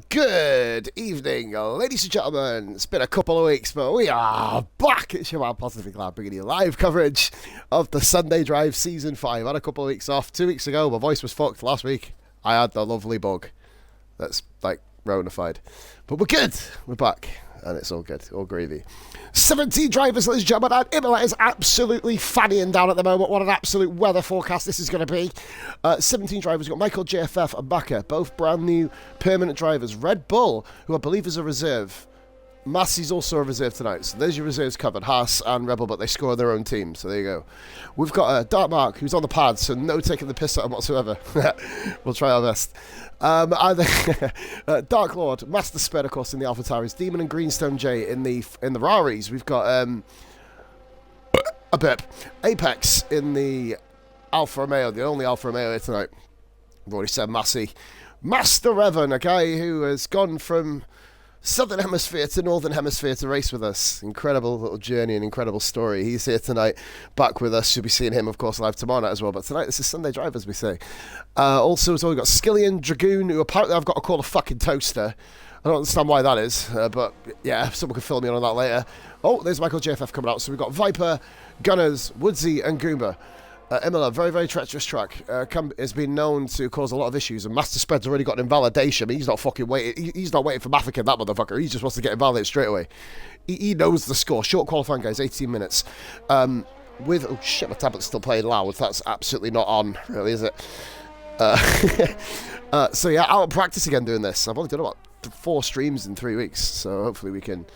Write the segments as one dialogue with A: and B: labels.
A: Good evening, ladies and gentlemen. It's been a couple of weeks, but we are back. It's your man, Positively Glad, bringing you live coverage of the Sunday Drive Season 5. I had a couple of weeks off. 2 weeks ago, my voice was fucked. Last week, I had the lovely bug that's, like, ronified. But we're good. We're back, and it's all good. All gravy. 17 drivers, ladies and gentlemen, and Imola is absolutely fannying down at the moment. What an absolute weather forecast this is going to be. 17 drivers. We've got Michael, JFF, and Baka, both brand new permanent drivers. Red Bull, who I believe is a reserve. Massey's also a reserve tonight, so there's your reserves covered. Haas and Rebel, but they score on their own team, so there you go. We've got Dark Mark, who's on the pad, so no taking the piss at him whatsoever. We'll try our best. Dark Lord, Master Sped, of course, in the AlphaTauris. Demon and Greenstone J in the Raris. We've got a bit. Apex in the Alfa Romeo, the only Alfa Romeo here tonight. I've already said Massey. Master Revan, a guy who has gone from Southern Hemisphere to Northern Hemisphere to race with us. Incredible little journey and incredible story. He's here tonight, back with us. You'll be seeing him, of course, live tomorrow night as well. But tonight, this is Sunday Drive, as we say. Also, we've got Skillian Dragoon, who apparently I've got to call a fucking toaster. I don't understand why that is, but yeah, someone can fill me in on that later. Oh, there's Michael JFF coming out. So we've got Viper, Gunners, Woodsy, and Goomba. Imola, very, very treacherous track. Has been known to cause a lot of issues, and Master Sped's already got an invalidation. I mean, he's not fucking waiting. He's not waiting for Maffican, that motherfucker. He just wants to get invalidated straight away. He knows the score. Short qualifying, guys, 18 minutes. Oh shit, my tablet's still playing loud. That's absolutely not on, really, is it? So yeah, out of practice again doing this. I've only done about 4 streams in 3 weeks, so hopefully we can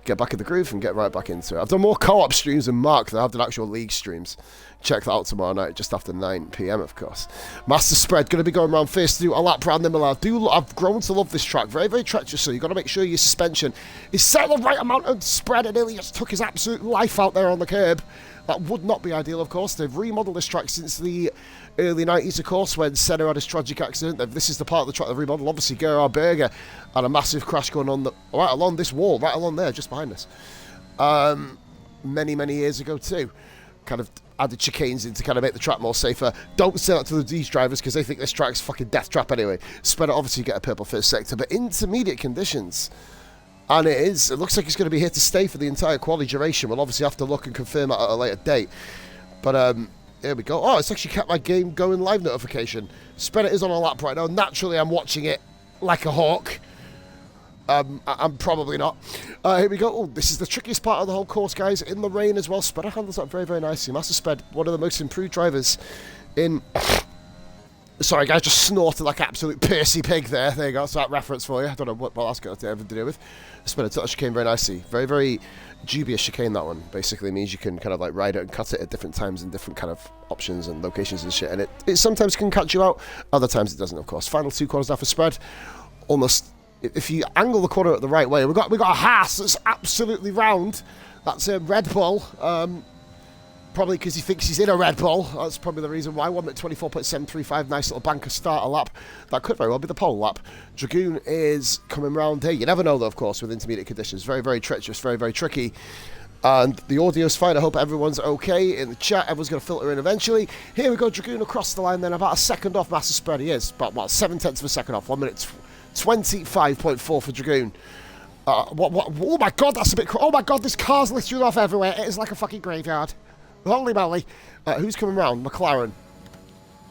A: get back in the groove and get right back into it. I've done more co-op streams than Mark than I've done actual league streams. Check that out tomorrow night, just after 9 PM, of course. Master Spread, going to be going around first to do a lap round Imola. I've grown to love this track. Very, very treacherous, so you've got to make sure your suspension is set the right amount of spread, and nearly just took his absolute life out there on the curb. That would not be ideal, of course. They've remodeled this track since the early 90s, of course, when Senna had his tragic accident. This is the part of the track they've remodeled. Obviously, Gerard Berger had a massive crash going on right along this wall, right along there, just behind us. Many, many years ago, too. Kind of added chicanes in to kind of make the track more safer. Don't say that to these drivers because they think this track's fucking death trap anyway. Spreader obviously get a purple first sector, but intermediate conditions. And it looks like it's going to be here to stay for the entire quali duration. We'll obviously have to look and confirm that at a later date. But here we go. Oh, it's actually kept my game going live notification. Spreader is on a lap right now. Naturally, I'm watching it like a hawk. I'm probably not. Here we go. Oh, this is the trickiest part of the whole course, guys. In the rain as well. Spreader handles that very, very nicely. Master Sped, one of the most improved drivers in... Sorry, guys, just snorted like absolute Percy pig there. There you go. That's that reference for you. I don't know what that's got to do with. Spreader took the chicane very nicely. Very, very dubious chicane, that one. Basically means you can kind of like ride it and cut it at different times and different kind of options and locations and shit. And it sometimes can catch you out. Other times it doesn't, of course. Final 2 corners now for Spread. Almost... If you angle the corner at the right way, we got a Haas that's absolutely round. That's a Red Bull. Probably because he thinks he's in a Red Bull. That's probably the reason why. 1 minute 24.735. Nice little banker starter lap. That could very well be the pole lap. Dragoon is coming round here. You never know, though, of course, with intermediate conditions. Very, very treacherous. Very, very tricky. And the audio's fine. I hope everyone's okay in the chat. Everyone's going to filter in eventually. Here we go. Dragoon across the line then. About a second off Master Spread. He is. About, 7/10 of a second off. 1 minute 25.4 for Dragoon. Oh my god, that's a bit... Oh my god, this car's literally off everywhere. It is like a fucking graveyard. Holy moly. Who's coming round? McLaren.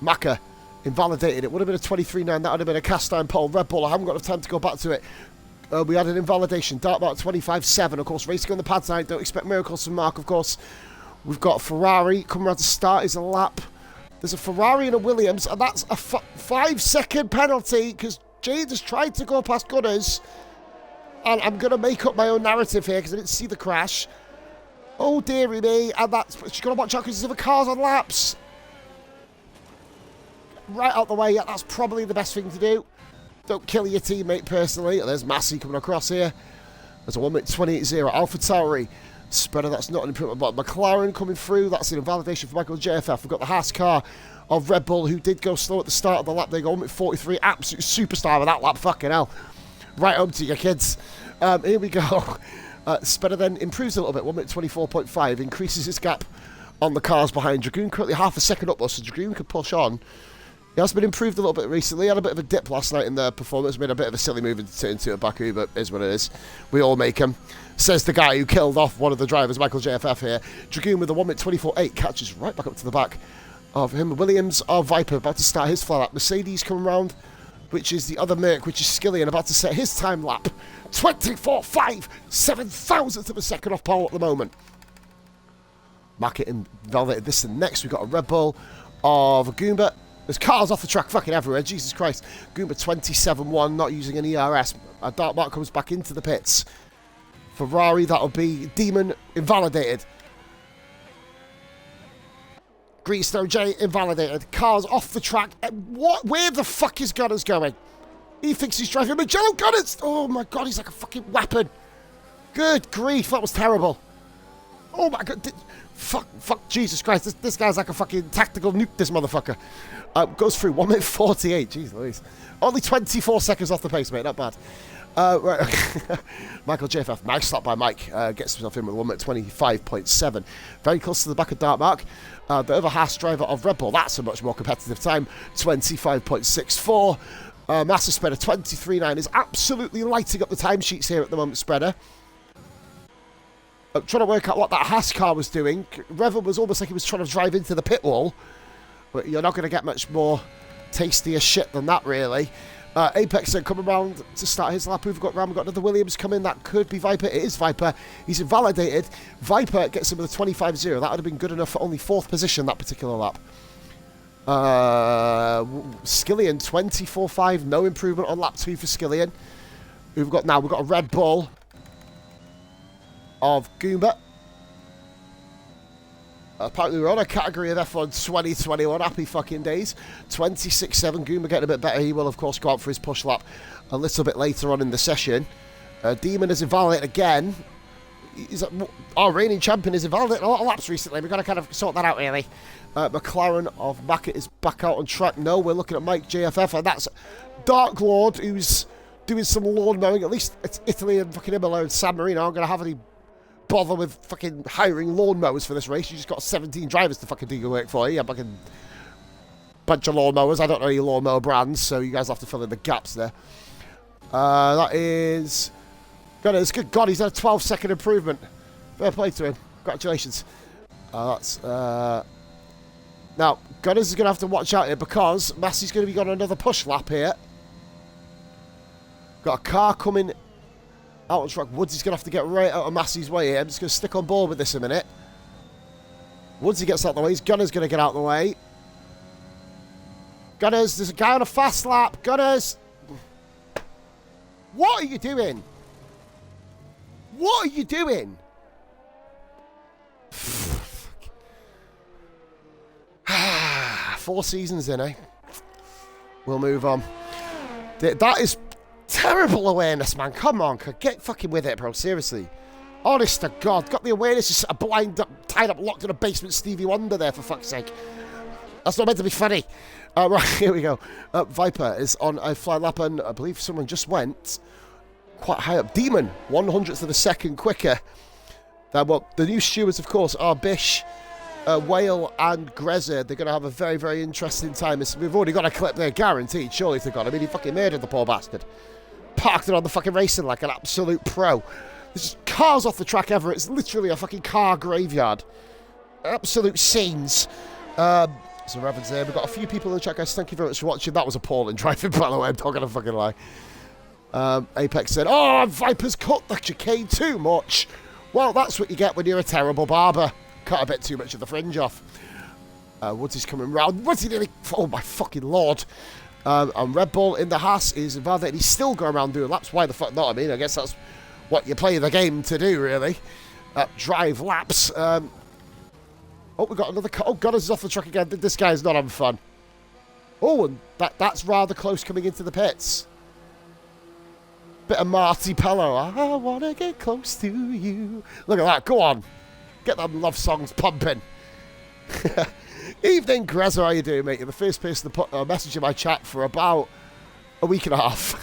A: Maka. Invalidated. It would have been a 23.9. That would have been a cast iron pole. Red Bull. I haven't got enough time to go back to it. We had an invalidation. Dark Mark 25.7. Of course, racing on the pad side. Don't expect miracles from Mark, of course. We've got Ferrari coming around to start. Is a lap. There's a Ferrari and a Williams. And that's a 5-second penalty because Jade has tried to go past Gunners. And I'm going to make up my own narrative here because I didn't see the crash. Oh, dearie me. And she's got to watch out because there's other cars on laps. Right out the way. Yeah, that's probably the best thing to do. Don't kill your teammate personally. There's Massey coming across here. There's a 1 minute 28.0. AlphaTauri. Spreader, that's not an improvement. But McLaren coming through. That's an invalidation for Michael JFF. We've got the Haas car of Red Bull, who did go slow at the start of the lap. They go 1 minute 43. Absolute superstar with that lap. Fucking hell. Right home to you, kids. Here we go. Spreader then improves a little bit. 1 minute 24.5. Increases his gap on the cars behind. Dragoon currently half a second up, though, so Dragoon could push on He has been improved a little bit recently. Had a bit of a dip last night in the performance. Made a bit of a silly move into a Baku, but is what it is. We all make them. Says the guy who killed off one of the drivers, Michael JFF here. Dragoon with a 1:24.8 catches right back up to the back of him. Williams or Viper about to start his flat lap. Mercedes coming round, which is the other Merc, which is Skillian, about to set his time lap. 24.5, 7,000th of a second off pole at the moment. Mark it invalidated this and next. We've got a Red Bull of Goomba. There's cars off the track fucking everywhere. Jesus Christ. Goomba 27.1, not using an ERS. Dark Mark comes back into the pits. Ferrari, that'll be Demon, invalidated. Greenstone J, invalidated. Cars off the track. What? Where the fuck is Gunners going? He thinks he's driving Magellan Gunners. Oh my god, he's like a fucking weapon. Good grief, that was terrible. Oh my god. Fuck, Jesus Christ. This guy's like a fucking tactical nuke, this motherfucker. Goes through 1:48. Jeez Louise. Only 24 seconds off the pace, mate. Not bad. Right. Michael JFF. Nice stop by Mike. Gets himself in with 1:25.7. Very close to the back of Dark Mark. The other Haas driver of Red Bull. That's a much more competitive time. 25.64. Master Spreader 23.9 is absolutely lighting up the timesheets here at the moment, Spreader. I'm trying to work out what that Haas car was doing. Revan was almost like he was trying to drive into the pit wall. But you're not going to get much more tastier shit than that, really. Apex then coming around to start his lap. We've got another Williams coming. That could be Viper. It is Viper. He's invalidated. Viper gets him with a 25.0. That would have been good enough for only 4th position that particular lap. Skillian 24.5. No improvement on lap 2 for Skillian. We've got a Red Bull of Goomba. Apparently we're on a category of F1 2021. Happy fucking days. 26.7. Goomba getting a bit better. He will, of course, go out for his push lap a little bit later on in the session. Demon is invalidated again. Our reigning champion is invalidated a lot of laps recently. We've got to kind of sort that out, really. McLaren of Mackett is back out on track. No, we're looking at Mike JFF, and that's Dark Lord, who's doing some lawn mowing. At least it's Italy and fucking Imola and San Marino. I'm going to have any bother with fucking hiring lawnmowers for this race. You just got 17 drivers to fucking do your work for you. Yeah, fucking bunch of lawnmowers. I don't know any lawnmower brands, so you guys have to fill in the gaps there. That is... Good God, he's had a 12-second improvement. Fair play to him. Congratulations. That's... Now, Gunners is going to have to watch out here because Massey's going to be on another push lap here. Got a car coming out on track. Woodsy's going to have to get right out of Massey's way here. I'm just going to stick on board with this a minute. Woodsy gets out of the way. Gunner's going to get out of the way. Gunners, there's a guy on a fast lap. Gunners! What are you doing? What are you doing? Four seasons in, eh? We'll move on. That is terrible awareness, man. Come on, get fucking with it, bro. Seriously. Honest to God. Got the awareness just blind up, tied up, locked in a basement Stevie Wonder there, for fuck's sake. That's not meant to be funny. Right, here we go. Viper is on a fly lap, and I believe someone just went quite high up. Demon, 1/100th of a second quicker. Well, the new stewards, of course, are Bish, Whale, and Grezza. They're going to have a very, very interesting time. We've already got a clip there, guaranteed. Surely if they've got. I mean, he fucking murdered the poor bastard. Parked it on the fucking racing like an absolute pro. There's just cars off the track ever. It's literally a fucking car graveyard. Absolute scenes. So Revan's there. We've got a few people in the chat, guys. Thank you very much for watching. That was appalling driving, by the way. I'm not going to fucking lie. Apex said, "Oh, Viper's cut the chicane too much." Well, that's what you get when you're a terrible barber. Cut a bit too much of the fringe off. Woodsy's coming round. Woodsy nearly... Oh, my fucking lord. And Red Bull in the Haas is involved, and he's still going around doing laps. Why the fuck not? I mean, I guess that's what you play the game to do, really. Drive laps. Oh, we got another... Oh, God, is off the track again. This guy's not having fun. Oh, and that's rather close coming into the pits. Bit of Marty Pello. I want to get close to you. Look at that. Go on. Get them love songs pumping. Evening, Grezza. How you doing, mate? You're the first person to put a message in my chat for about a week and a half.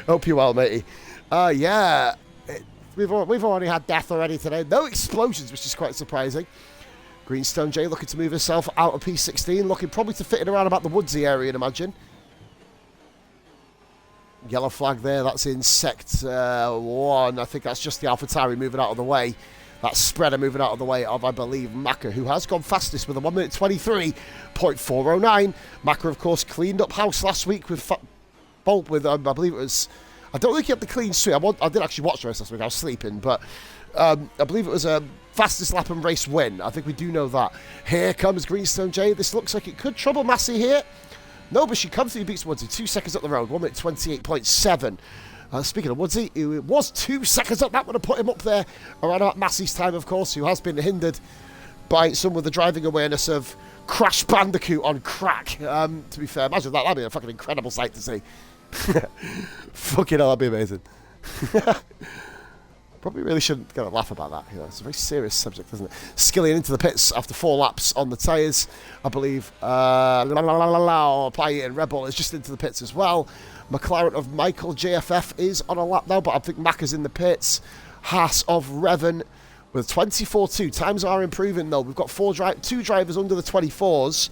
A: Hope you're well, matey. We've already had death already today. No explosions, which is quite surprising. Greenstone J looking to move herself out of P16, looking probably to fit in around about the Woodsy area, I'd imagine. Yellow flag there, that's in Sector 1. I think that's just the AlphaTauri moving out of the way. That spreader moving out of the way of, I believe, Maka, who has gone fastest with a 1 minute 23.409. Maka, of course, cleaned up house last week with Bolt with, I believe it was... I don't think he had the clean sweep. I did actually watch the race last week. I was sleeping, but I believe it was a fastest lap and race win. I think we do know that. Here comes Greenstone J. This looks like it could trouble Massey here. No, but she comfortably beats Woodsy. 2 seconds up the road. 1 minute 28.7. Speaking of Woodsy, who was 2 seconds up, that would have put him up there around about Massey's time, of course, who has been hindered by some of the driving awareness of Crash Bandicoot on crack. To be fair, imagine that. That'd be a fucking incredible sight to see. Fucking hell, that'd be amazing. Probably really shouldn't get a laugh about that. You know, it's a very serious subject, isn't it? Skillian into the pits after 4 laps on the tyres, I believe. Apply and Red Bull is just into the pits as well. McLaren of Michael JFF is on a lap now, but I think Macca's in the pits. Haas of Revan with 24.2. Times are improving though. We've got 2 drivers under the 24s.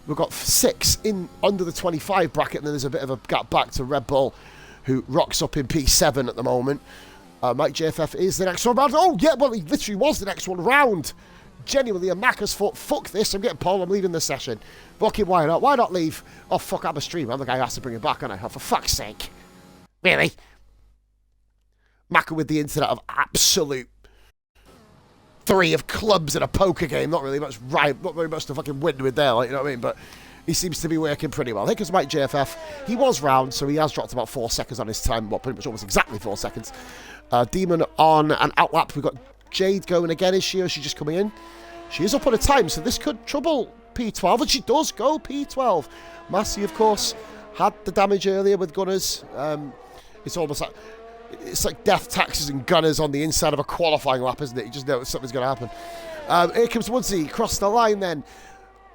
A: We've got 6 in under the 25 bracket, and then there's a bit of a gap back to Red Bull, who rocks up in P7 at the moment. Mike JFF is the next one round. Oh, yeah, well, he literally was the next one round. Genuinely, and Macca's thought, fuck this, I'm getting pole, I'm leaving the session. Fucking why not? Why not leave? Oh, fuck, I'm a stream. I'm the guy who has to bring it back, aren't I? Oh, for fuck's sake. Really? Macca with the internet of absolute 3 of clubs in a poker game. Not really much right, not very much to fucking win with there, like, you know what I mean? But he seems to be working pretty well. I think it's Mike JFF. He was round, so he has dropped about 4 seconds on his time. Well, pretty much almost exactly 4 seconds. Demon on an outlap. We've got Jade going again. Is she, or is she just coming in? She is up on a time, so this could trouble P12, and she does go P12. Massey, of course, had the damage earlier with Gunners. It's almost like... It's like death taxes and Gunners on the inside of a qualifying lap, isn't it? You just know something's going to happen. Here comes Woodsy. Cross the line then.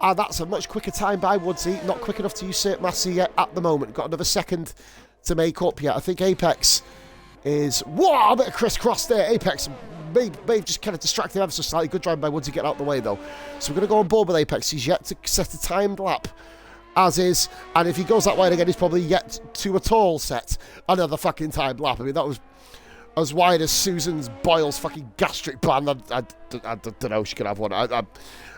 A: That's a much quicker time by Woodsy. Not quick enough to usurp Massey yet at the moment. Got another second to make up yet. I think Apex is... Whoa, a bit of crisscross there. Apex may just kind of distracted ever so slightly. Good drive by Woodsy, getting out of the way though. So we're going to go on board with Apex. He's yet to set a timed lap, as is, and if he goes that wide again, he's probably yet to at all set another fucking timed lap. I mean, that was as wide as Susan's Boyle's fucking gastric band. I don't know, she could have one. I'm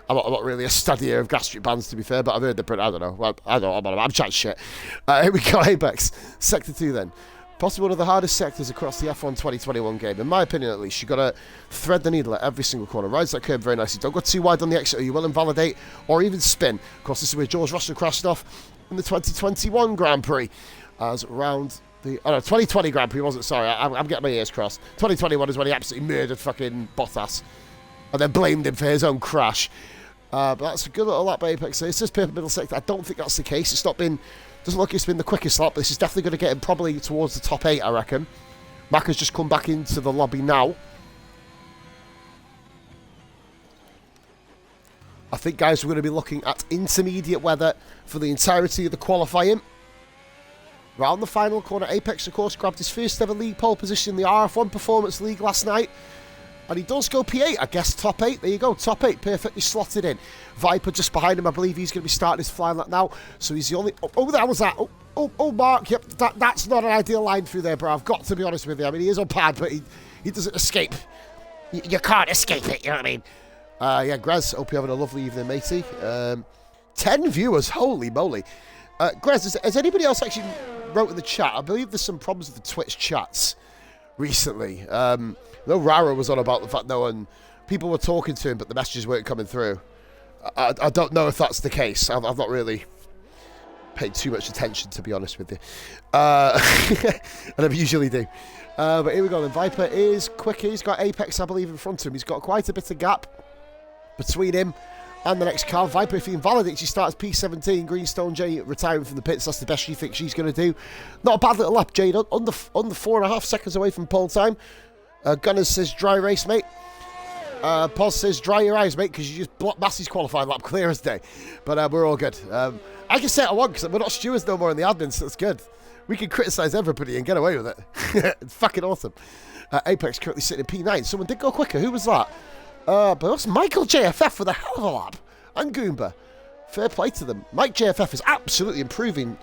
A: not really a studier of gastric bands, to be fair, but I've heard the print. I don't know. Well, I don't know. I'm chatting shit. Here we go, Apex. Sector 2 then. Possibly one of the hardest sectors across the F1 2021 game. In my opinion, at least, you've got to thread the needle at every single corner. Rides that curve very nicely. Don't go too wide on the exit or you will invalidate or even spin. Of course, this is where George Russell crashed off in the 2021 Grand Prix. As round the... Oh, no, 2020 Grand Prix wasn't. Sorry, I'm getting my ears crossed. 2021 is when he absolutely murdered fucking Bottas and then blamed him for his own crash. But that's a good little lap by Apex. So it says paper middle sector. I don't think that's the case. It's not been... Doesn't look like it's been the quickest lap, but this is definitely going to get him probably towards the top 8, I reckon. Macca's just come back into the lobby now. I think, guys, we're going to be looking at intermediate weather for the entirety of the qualifying. Round the final corner, Apex, of course, grabbed his first ever league pole position in the RF1 Performance League last night. And he does go P8, I guess, top 8. There you go, top 8, perfectly slotted in. Viper just behind him, I believe he's going to be starting his flying lap now. So he's the only... Oh, that was that. Oh, Mark, yep, that's not an ideal line through there, bro. I've got to be honest with you. I mean, he is on pad, but he doesn't escape. You can't escape it, you know what I mean? Yeah, Grez, hope you're having a lovely evening, matey. 10 viewers, holy moly. Grez, has anybody else actually wrote in the chat? I believe there's some problems with the Twitch chats recently. No, Rara was on about the fact and people were talking to him, but the messages weren't coming through. I don't know if that's the case. I've not really paid too much attention, to be honest with you. And I usually do. But here we go then. Viper is quicker. He's got Apex, I believe, in front of him. He's got quite a bit of gap between him and the next car. Viper, if he invalidates, he starts P17. Greenstone J retiring from the pits. That's the best she thinks she's going to do. Not a bad little lap, Jade. Under 4.5 seconds away from pole time. Gunners says dry race, mate. Pos says dry your eyes, mate, because you just blocked Massey's qualifying lap clear as day. But we're all good. I can say what I want because we're not stewards no more in the admin, so it's good. We can criticise everybody and get away with it. It's fucking awesome. Apex currently sitting in P9. Someone did go quicker. Who was that? But also Michael JFF with a hell of a lap. And Goomba. Fair play to them. Mike JFF is absolutely improving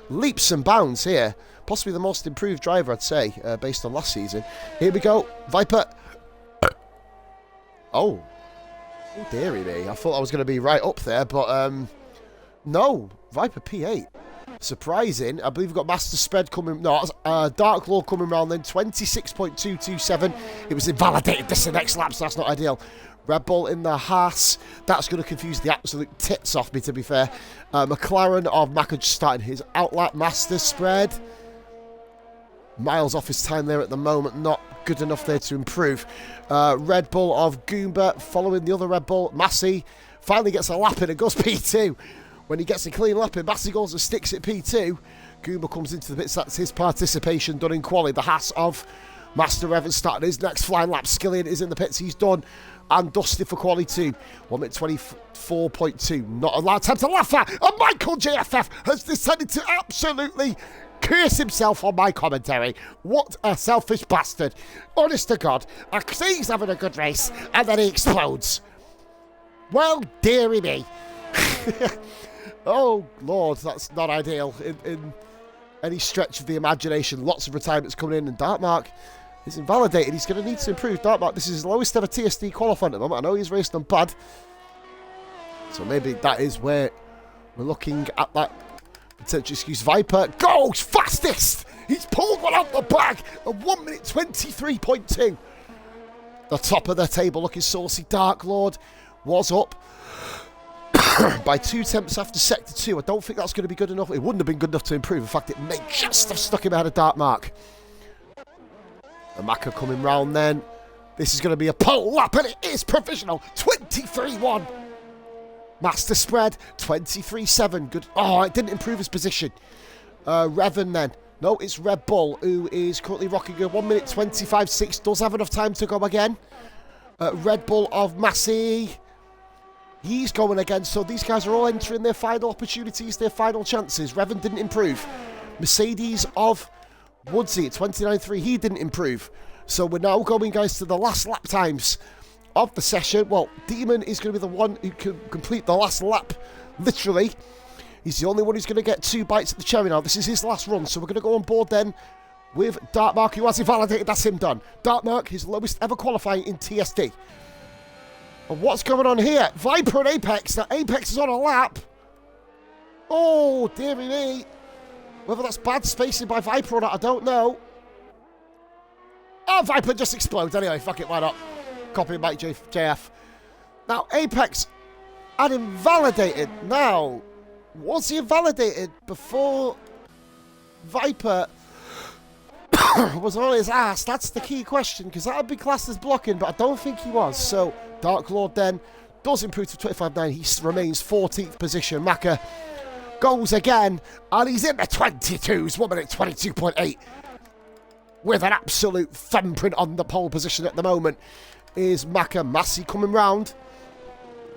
A: leaps and bounds here. Possibly the most improved driver, I'd say, based on last season. Here we go. Viper. Oh. Oh, dearie me. I thought I was going to be right up there, but no. Viper P8. Surprising. I believe we've got Master Spread coming. No, Dark Lord coming round then. 26.227. It was invalidated. This is the next lap, so that's not ideal. Red Bull in the Haas. That's going to confuse the absolute tits off me, to be fair. McLaren of Maka just starting his outlap. Master Spread. Miles off his time there at the moment. Not good enough there to improve. Red Bull of Goomba following the other Red Bull. Massey finally gets a lap in and goes P2. When he gets a clean lap in, Massey goes and sticks at P2. Goomba comes into the bits. That's his participation done in quali. The Haas of Master Evans starting his next flying lap. Skillian is in the pits. He's done and dusted for quali 2. 1 minute 24.2. Not a lot of time to laugh at. And Michael JFF has decided to absolutely curse himself on my commentary. What a selfish bastard. Honest to God. I say he's having a good race and then he explodes. Well, dearie me. Oh, Lord, that's not ideal in any stretch of the imagination. Lots of retirements coming in, and Dartmark is invalidated. He's going to need to improve. Dartmark, this is his lowest ever TSD qualifying at the moment. I know he's raced on pad, so maybe that is where we're looking at that potential excuse. Viper goes fastest! He's pulled one out the bag at 1 minute 23.2. The top of the table looking saucy. Dark Lord was up by 2 tenths after Sector 2. I don't think that's going to be good enough. It wouldn't have been good enough to improve. In fact, it may just have stuck him out of Dartmark. Amaka coming round then. This is going to be a pole lap, and it is provisional. 23.1. Master Spread, 23.7. Good. Oh, it didn't improve his position. Revan then. No, it's Red Bull, who is currently rocking a 1 minute 25.6. Does have enough time to go again. Red Bull of Massey. He's going again, so these guys are all entering their final opportunities, their final chances. Revan didn't improve. Mercedes of Woodsy at 29.3, he didn't improve. So we're now going, guys, to the last lap times of the session. Well, Demon is going to be the one who can complete the last lap, literally. He's the only one who's going to get 2 bites at the cherry now. This is his last run, so we're going to go on board then with Dartmark, who has invalidated. That's him done. Dartmark, his lowest ever qualifying in TSD. And what's going on here? Viper and Apex. Now, Apex is on a lap. Oh, dearie me. Whether that's bad spacing by Viper or not, I don't know. Oh, Viper just explodes. Anyway, fuck it, why not? Copy Mike JF. Now, Apex had invalidated. Now, was he invalidated before Viper was on his ass? That's the key question, because that would be classed as blocking, but I don't think he was. So, Dark Lord then does improve to 25.9. He remains 14th position. Maka goes again, and he's in the 22s, 1 minute 22.8. With an absolute thumbprint on the pole position at the moment is Maka. Massey coming round.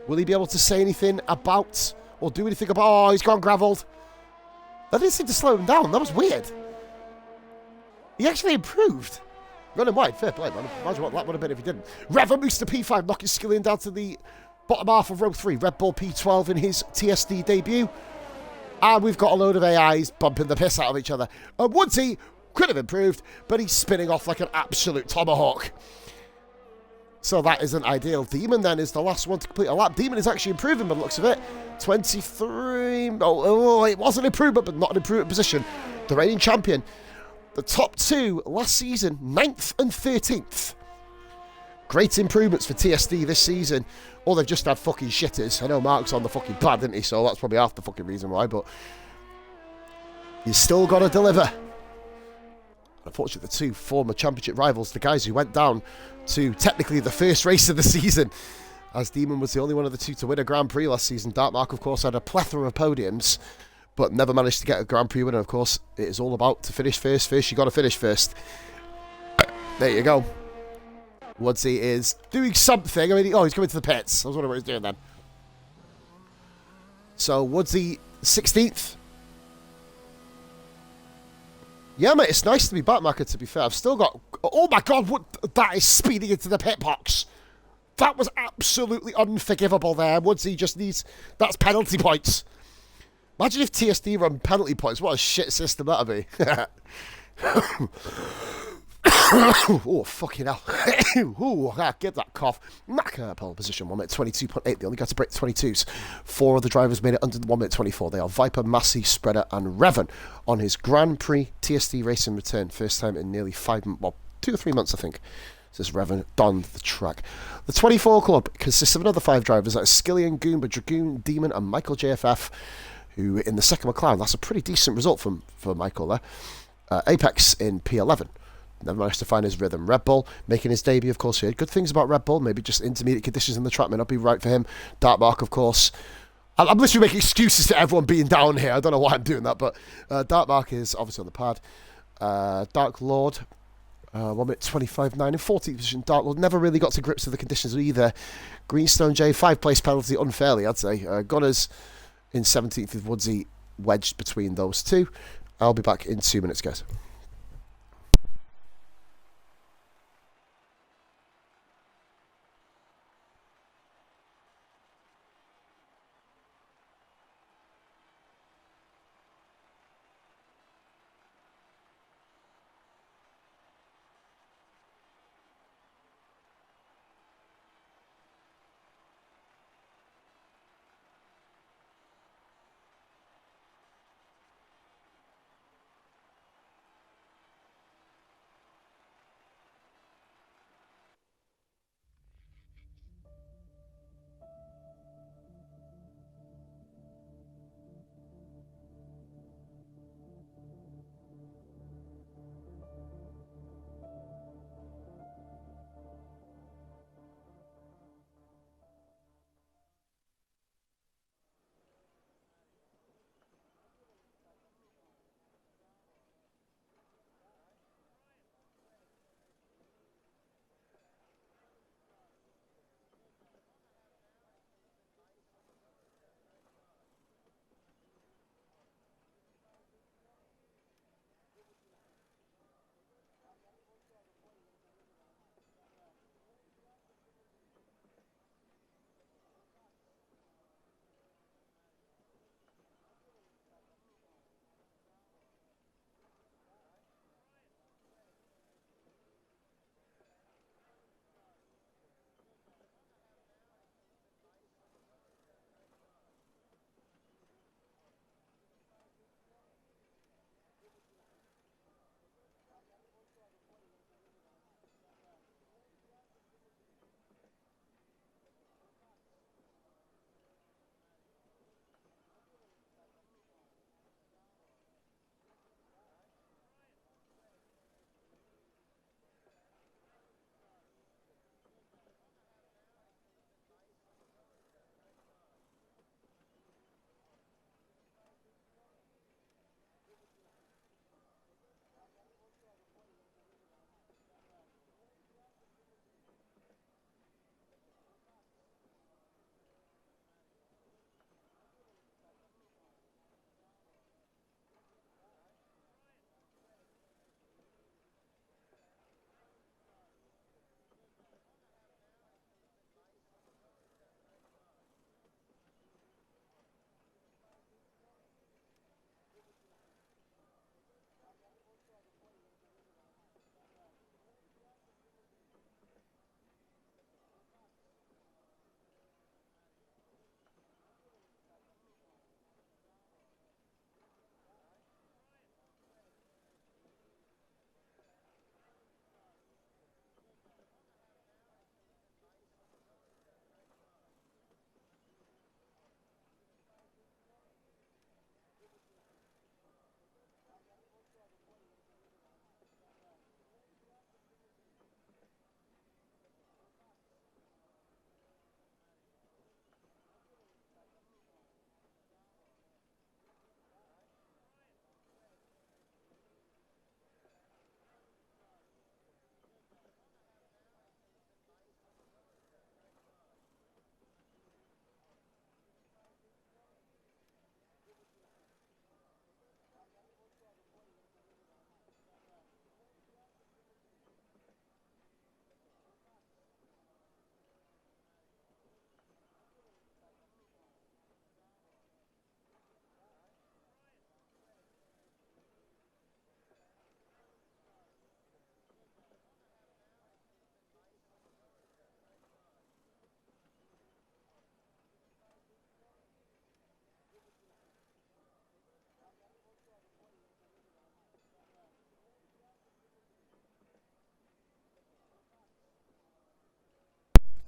A: Will he be able to say anything about, or do anything about, oh, he's gone gravelled. That didn't seem to slow him down. That was weird. He actually improved. Running wide, fair play, man. Imagine what that would have been if he didn't. Revan moves to P5, knocking Skillian down to the bottom half of row 3. Red Bull P12 in his TSD debut. And we've got a load of AIs bumping the piss out of each other. And Woodsy could have improved, but he's spinning off like an absolute tomahawk. So that isn't ideal. Demon then is the last one to complete a lap. Demon is actually improving by the looks of it. 23. Oh, it was an improvement, but not an improvement position. The reigning champion. The top 2 last season, 9th and 13th. Great improvements for TSD this season. Or they've just had fucking shitters. I know Mark's on the fucking pad, didn't he? So that's probably half the fucking reason why, but he's still got to deliver. Unfortunately, the 2 former championship rivals, the guys who went down to technically the first race of the season, as Demon was the only one of the 2 to win a Grand Prix last season. Dartmark, of course, had a plethora of podiums, but never managed to get a Grand Prix winner. Of course, it is all about to finish first. First, you got to finish first. There you go. Woodsy is doing something. I mean, oh, he's coming to the pits. I was wondering what he's doing then. So, Woodsy, 16th. Yeah, mate, it's nice to be back, Maka, to be fair. I've still got... Oh, my God, what, that is speeding into the pit box. That was absolutely unforgivable there. Woodsy just needs... That's penalty points. Imagine if TSD run penalty points. What a shit system that'd be. Oh, fucking hell. Ooh, get that cough. Macca, pole position, 1 minute 22.8. They only got to break the 22s. 4 of the drivers made it under the 1 minute 24. They are Viper, Massey, Spreader, and Revan on his Grand Prix TSD racing return. First time in nearly 2 or 3 months, I think. Says Revan donned the track. The 24 club consists of another 5 drivers. That is Skillian, Goomba, Dragoon, Demon, and Michael JFF, who in the second McLaren. That's a pretty decent result for Michael there. Apex in P11. Never managed to find his rhythm. Red Bull making his debut, of course. He had good things about Red Bull. Maybe just intermediate conditions in the track may not be right for him. Dark Mark, of course. I'm literally making excuses to everyone being down here. I don't know why I'm doing that, but Dark Mark is obviously on the pad. Dark Lord, 1 minute 25.9 in 14th position. Dark Lord never really got to grips with the conditions either. Greenstone J, 5 place penalty, unfairly, I'd say. Gunners in 17th with Woodsy wedged between those two. I'll be back in 2 minutes, guys.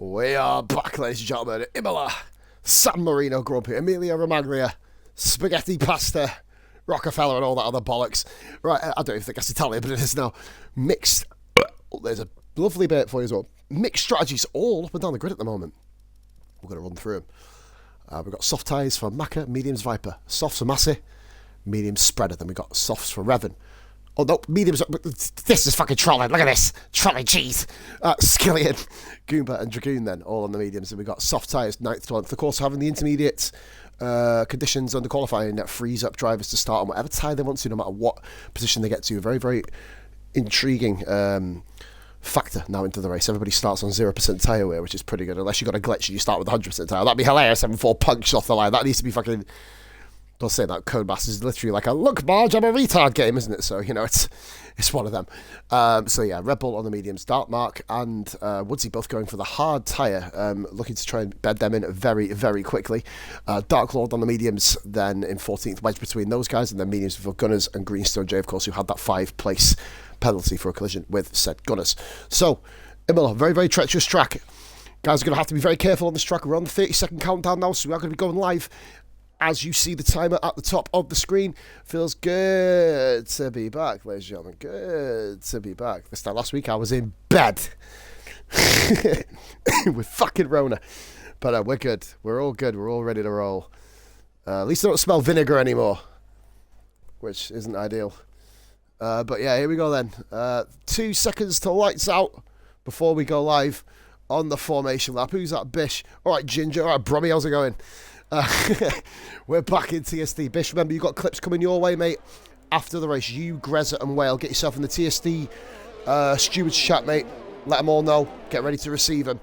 A: We are back, ladies and gentlemen. Imola, San Marino Grumpy, Emilia Romagna, Spaghetti Pasta, Rockefeller, and all that other bollocks. Right, I don't even think that's Italian, but it is now. Mixed. Oh, there's a lovely bit for you as well. Mixed strategies all up and down the grid at the moment. We're going to run through them. We've got soft tyres for Macca, mediums Viper, softs for Massey, mediums Spreader. Then we've got softs for Revan. Oh no, mediums. This is fucking trolling. Look at this. Trolling cheese. Skillion, Goomba, and Dragoon then, all on the mediums. And we've got soft tyres, 9th to 11th. Of course, having the intermediate conditions under qualifying that frees up drivers to start on whatever tyre they want to, no matter what position they get to. Very, very intriguing factor now into the race. Everybody starts on 0% tyre wear, which is pretty good. Unless you've got a glitch and you start with 100% tyre. That'd be hilarious, having 4 punches off the line. That needs to be fucking... Don't say that. Codemasters is literally like a look, Marge, I'm a retard game, isn't it? So, you know, it's one of them. So, yeah, Red Bull on the mediums, Dark Mark and Woodsy both going for the hard tyre, looking to try and bed them in very, very quickly. Dark Lord on the mediums, then in 14th, wedge between those guys, and then mediums for Gunners and Greenstone J, of course, who had that 5-place penalty for a collision with said Gunners. So, Imola, very, very treacherous track. Guys are going to have to be very careful on this track. We're on the 30-second countdown now, so we are going to be going live. As you see the timer at the top of the screen, feels good to be back, ladies and gentlemen. Good to be back. This time last week I was in bed with fucking Rona. But we're good. We're all good. We're all ready to roll. At least I don't smell vinegar anymore, which isn't ideal. But yeah, here we go then. 2 seconds to lights out before we go live on the formation lap. Who's that, Bish? All right, Ginger. All right, Brummy, how's it going? We're back in TSD. Bish, remember, you've got clips coming your way, mate. After the race, you, Grezza, and Whale, get yourself in the TSD stewards chat, mate. Let them all know. Get ready to receive them.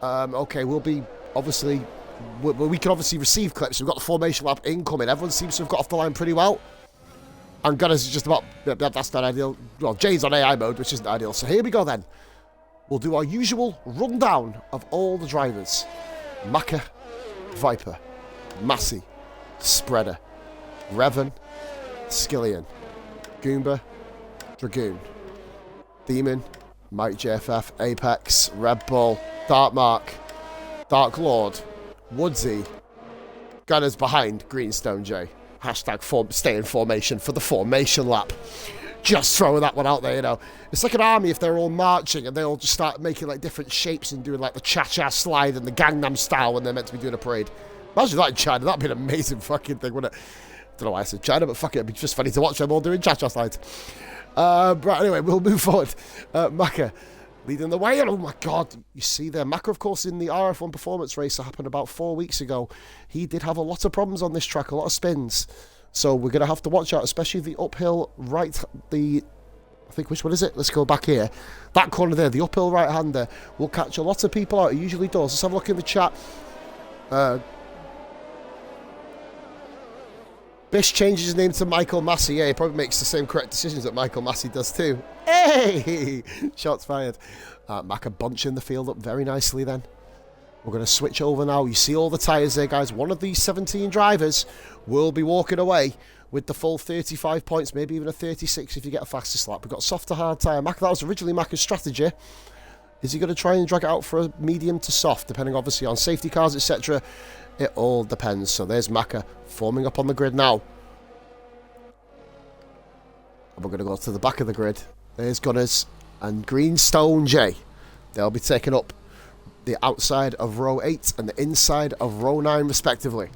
A: Okay, we'll be, obviously, we can obviously receive clips. We've got the formation lap incoming. Everyone seems to have got off the line pretty well. And Gunners is just about, that's not ideal. Well, Jay's on AI mode, which isn't ideal. So here we go then. We'll do our usual rundown of all the drivers. Macca, Viper, Massey, Spreader, Revan, Skillion, Goomba, Dragoon, Demon, Mike JFF, Apex, Red Bull, Dark Mark, Dark Lord, Woodsy, Gunners behind Greenstone J. Hashtag stay in formation for the formation lap. Just throwing that one out there, you know. It's like an army if they're all marching and they all just start making like different shapes and doing like the cha-cha slide and the Gangnam style when they're meant to be doing a parade. Imagine that in China. That'd be an amazing fucking thing, wouldn't it? Don't know why I said China, but fuck it. It'd be just funny to watch them all doing cha-cha slides. Right, anyway, we'll move forward. Macca leading the way. Oh my God. You see there. Macca, of course, in the RF1 performance race that happened about 4 weeks ago, he did have a lot of problems on this track, a lot of spins. So we're going to have to watch out, especially the uphill right, I think, which one is it? Let's go back here. That corner there, the uphill right-hander, will catch a lot of people out. It usually does. Let's have a look in the chat. Bish changes his name to Michael Massey. Yeah, he probably makes the same correct decisions that Michael Massey does too. Hey! Shots fired. Macca bunching the field up very nicely then. We're going to switch over now. You see all the tyres there, guys. One of these 17 drivers will be walking away with the full 35 points, maybe even a 36 if you get a faster slap. We've got soft to hard tyre. Macca, that was originally Macca's strategy. Is he going to try and drag it out for a medium to soft, depending obviously on safety cars, etc.? It all depends. So there's Macca forming up on the grid now. And we're going to go to the back of the grid. There's Gunners and Greenstone J. They'll be taking up the outside of row 8 and the inside of row 9 respectively.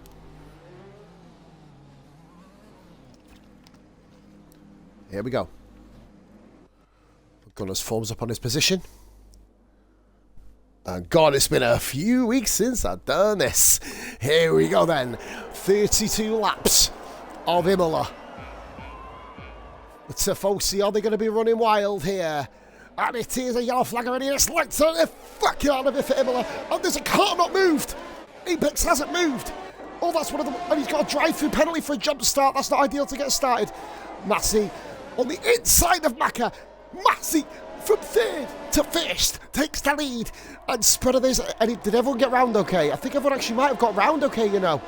A: Here we go. Gunners forms up on his position. And God, it's been a few weeks since I've done this. Here we go then. 32 laps of Imola. The Tifosi, are they going to be running wild here? And it is a yellow flag already. It's like the fuck out of it for Imola. And there's a car not moved. Apex hasn't moved. Oh, that's one of them. And he's got a drive-through penalty for a jump start. That's not ideal to get started. Massey on the inside of Macca. Massey from third to first takes the lead. And Spreader this. And did everyone get round okay? I think everyone actually might have got round okay, you know.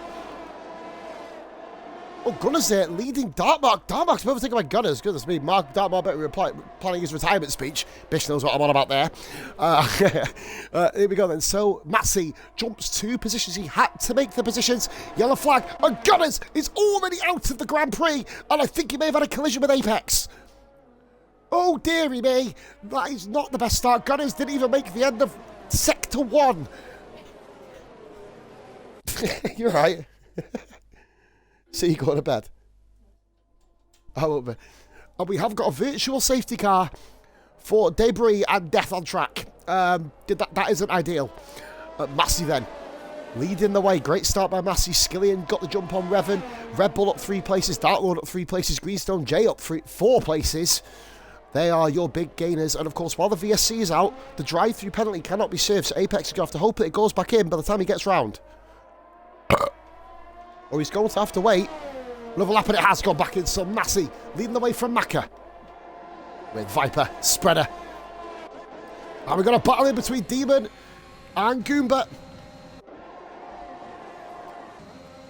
A: Oh, Gunners there leading Dartmark. Dartmark's overtaken by Gunners. Goodness me, Mark Dartmark better be planning his retirement speech. Bish knows what I'm on about there. Here we go then. So, Massey jumps 2 positions. He had to make the positions. Yellow flag. And Gunners is already out of the Grand Prix. And I think he may have had a collision with Apex. Oh, dearie me. That is not the best start. Gunners didn't even make the end of Sector 1. You're right. So you go to bed. I won't be. And we have got a virtual safety car for debris and death on track. That isn't ideal. Massey then leading the way. Great start by Massey. Skillian got the jump on Revan. Red Bull up 3 places. Dartlord up 3 places. Greenstone J up 4 places. They are your big gainers. And of course, while the VSC is out, the drive-through penalty cannot be served. So Apex is going to have to hope that it goes back in by the time he gets round. Or he's going to have to wait. Another lap and it has gone back in. So Massey leading the way from Maka. With Viper, Spreader. And we've got a battle in between Demon and Goomba.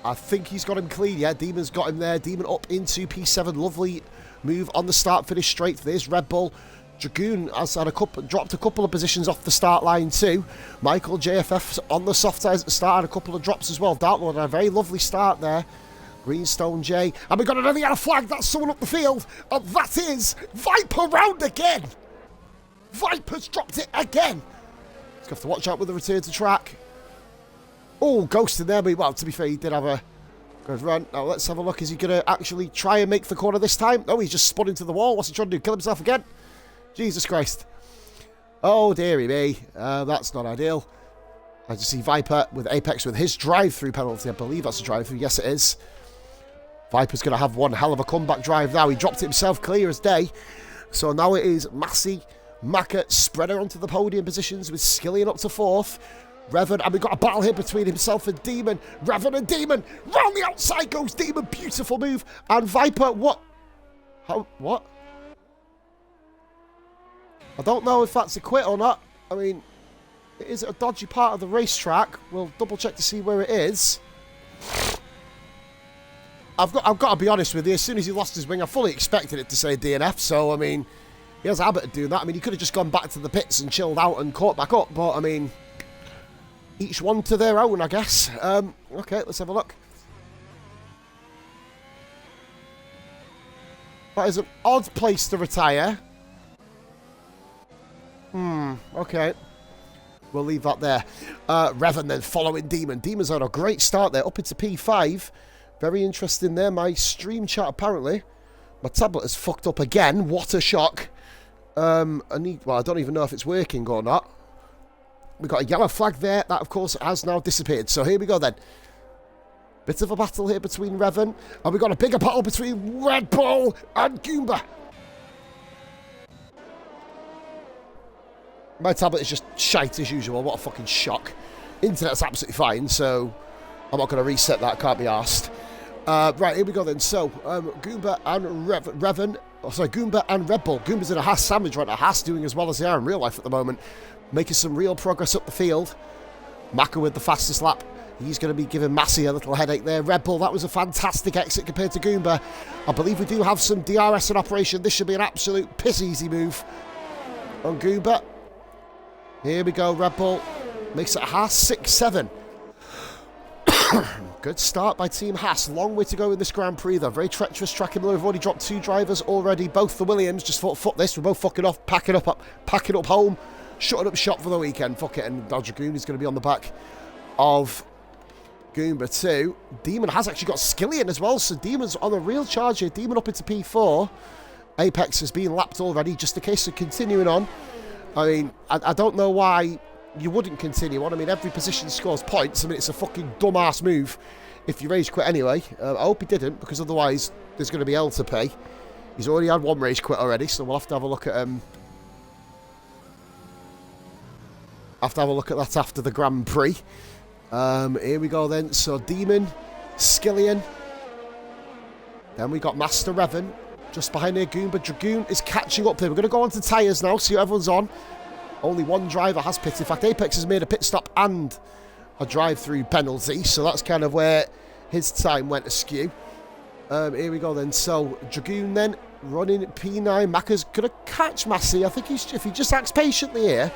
A: I think he's got him clean, yeah. Demon's got him there. Demon up into P7. Lovely move on the start finish straight for this. Red Bull. Dragoon has had dropped a couple of positions off the start line too. Michael JFF on the soft tyres at the start, and a couple of drops as well. Dartmoor had a very lovely start there. Greenstone J. And we've got another yellow flag. That's someone up the field. And that is Viper round again. Viper's dropped it again. He's going to have to watch out with the return to track. Oh, Ghost in there. But, well, to be fair, he did have a good run. Now, let's have a look. Is he going to actually try and make the corner this time? No, he's just spun into the wall. What's he trying to do? Kill himself again? Jesus Christ. Oh, dearie me. That's not ideal. I just see Viper with Apex with his drive-through penalty. I believe that's a drive-through. Yes, it is. Viper's going to have one hell of a comeback drive now. He dropped it himself clear as day. So now it is Massey, Maka, Spreader onto the podium positions with Skillian up to 4th. Revan, and we've got a battle here between himself and Demon. Revan and Demon. Round the outside goes Demon. Beautiful move. And Viper, what? How? What? I don't know if that's a quit or not. I mean, it is a dodgy part of the racetrack. We'll double check to see where it is. I've got to be honest with you. As soon as he lost his wing, I fully expected it to say DNF. So, I mean, he has a habit of doing that. I mean, he could have just gone back to the pits and chilled out and caught back up. But, I mean, each one to their own, I guess. Okay, let's have a look. That is an odd place to retire. Okay. We'll leave that there. Revan then following Demon. Demon's had a great start there, up into P5. Very interesting there. My stream chat, apparently. My tablet is fucked up again. What a shock. Well, I don't even know if it's working or not. We've got a yellow flag there. That, of course, has now disappeared. So here we go then. Bit of a battle here between Revan. And we've got a bigger battle between Red Bull and Goomba. My tablet is just shite as usual. What a fucking shock. Internet's absolutely fine, so I'm not going to reset that. Can't be arsed. Right, here we go then. So, Goomba and Revan. Oh, sorry, Goomba and Red Bull. Goomba's in a Haas sandwich right now. Haas doing as well as they are in real life at the moment. Making some real progress up the field. Maka with the fastest lap. He's going to be giving Massey a little headache there. Red Bull, that was a fantastic exit compared to Goomba. I believe we do have some DRS in operation. This should be an absolute piss-easy move on Goomba. Here we go, Red Bull. Makes it Haas 6-7. Good start by Team Haas. Long way to go in this Grand Prix, though. Very treacherous track in the middle. We've already dropped 2 drivers already. Both the Williams just thought, fuck this. We're both fucking off, packing up home, shutting up shop for the weekend. Fuck it. And Dragoon is going to be on the back of Goomba too. Demon has actually got Skillian as well. So Demon's on a real charge here. Demon up into P4. Apex has been lapped already. Just a case of continuing on. I mean, I don't know why you wouldn't continue on. I mean, every position scores points. I mean, it's a fucking dumbass move if you rage quit anyway. I hope he didn't, because otherwise there's going to be hell to pay. He's already had 1 rage quit already, so we'll have to have a look at that after the Grand Prix. Here we go then. So Demon, Skillian. Then we got Master Revan. Just behind here, Goomba. Dragoon is catching up there. We're going to go on to tyres now, see what everyone's on. Only 1 driver has pitted. In fact, Apex has made a pit stop and a drive-through penalty, so that's kind of where his time went askew. Here we go then. So, Dragoon then, running P9. Macca's going to catch Massey. I think if he just acts patiently here,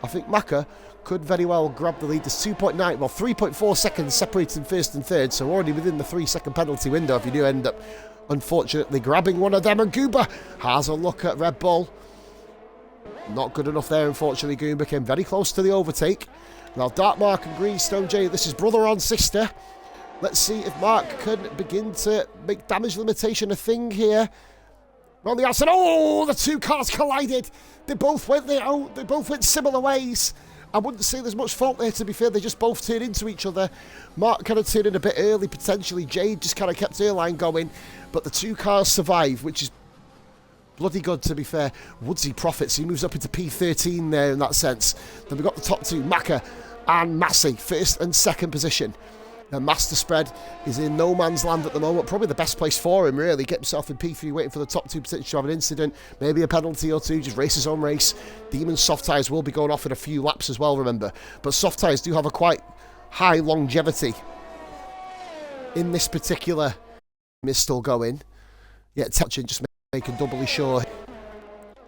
A: I think Macca could very well grab the lead. There's 3.4 seconds separating first and third, so already within the 3-second penalty window if you do end up, unfortunately, grabbing one of them. And Goober has a look at Red Bull. Not good enough there, unfortunately. Goober came very close to the overtake. Now, Dark Mark and Greenstone J, this is brother on sister. Let's see if Mark can begin to make damage limitation a thing here. On the outside, oh, the two cars collided. They both went similar ways. I wouldn't say there's much fault there, to be fair. They just both turned into each other. Mark kind of turned in a bit early, potentially. Jade just kind of kept her line going. But the two cars survive, which is bloody good, to be fair. Woodsy profits. He moves up into P13 there in that sense. Then we've got the top two, Macca and Massey, first and second position. The master spread is in no man's land at the moment. Probably the best place for him, really. Get himself in P3, waiting for the top two potentially to have an incident. Maybe a penalty or two. Just race his own race. Demon soft tyres will be going off in a few laps as well, remember. But soft tyres do have a quite high longevity in this particular. Is still going. Yeah, touching, just making doubly sure.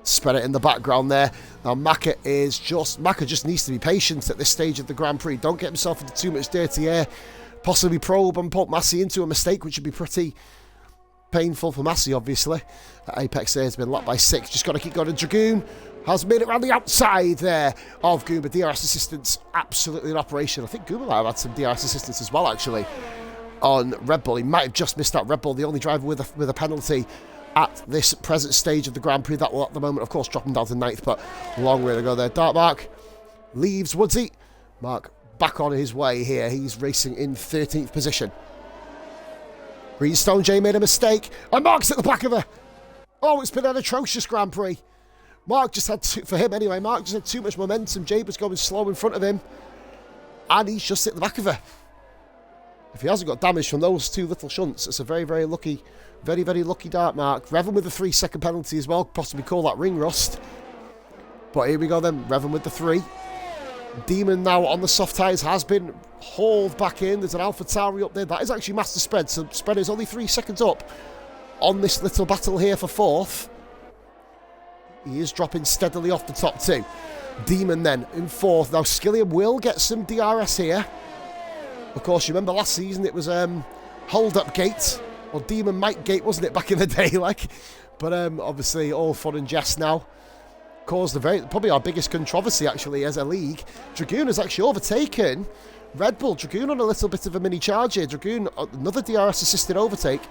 A: Spread it in the background there. Now Macca just needs to be patient at this stage of the Grand Prix. Don't get himself into too much dirty air. Possibly probe and poke Massey into a mistake, which would be pretty painful for Massey, obviously. Apex there has been lapped by 6. Just got to keep going. Dragoon has made it around the outside there of Goober. DRS assistance absolutely in operation. I think Goober might have had some DRS assistance as well, actually, on Red Bull. He might have just missed out. Red Bull, the only driver with a penalty at this present stage of the Grand Prix. That will, at the moment, of course, drop him down to 9th, but a long way to go there. Dark Mark leaves Woodsy. Mark back on his way here. He's racing in 13th position. Greenstone J made a mistake, and Mark's at the back of her. Oh, it's been an atrocious Grand Prix. Mark just had, for him anyway, Mark just had too much momentum. Jade was going slow in front of him, and he's just at the back of her. If he hasn't got damage from those two little shunts, it's a very, very lucky, very, very lucky Dark Mark. Revan with the 3-second penalty as well, possibly call that ring rust. But here we go then, Revan with the 3. Demon now on the soft tyres has been hauled back in. There's an AlphaTauri up there. That is actually master spread, so spread is only 3 seconds up on this little battle here for 4th. He is dropping steadily off the top 2. Demon then in 4th. Now Skillian will get some DRS here. Of course, you remember last season it was Hold Up Gate, or Demon Mike Gate, wasn't it, back in the day, like? But obviously all fun and jest now. Caused probably our biggest controversy, actually, as a league. Dragoon has actually overtaken Red Bull. Dragoon on a little bit of a mini charge here. Dragoon, another DRS-assisted overtake.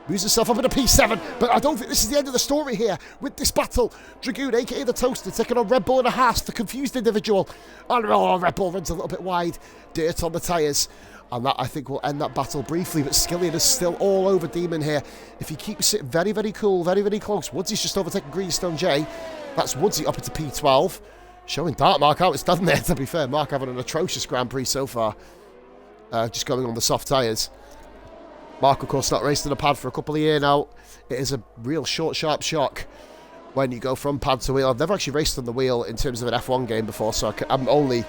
A: Moves himself up in a P7, but I don't think this is the end of the story here with this battle. Dragoon, a.k.a. the Toaster, taking on Red Bull and a Haas, the confused individual. And Red Bull runs a little bit wide. Dirt on the tyres. And that, I think, will end that battle briefly. But Skillian is still all over Demon here. If he keeps it very, very cool, very, very close. Woodsy's just overtaken Greenstone J. That's Woodsy up into P12. Showing Dark Mark how it's done there, to be fair. Mark having an atrocious Grand Prix so far. Just going on the soft tyres. Mark, of course, not raced in a pad for a couple of years now. It is a real short, sharp shock when you go from pad to wheel. I've never actually raced on the wheel in terms of an F1 game before, so I'm only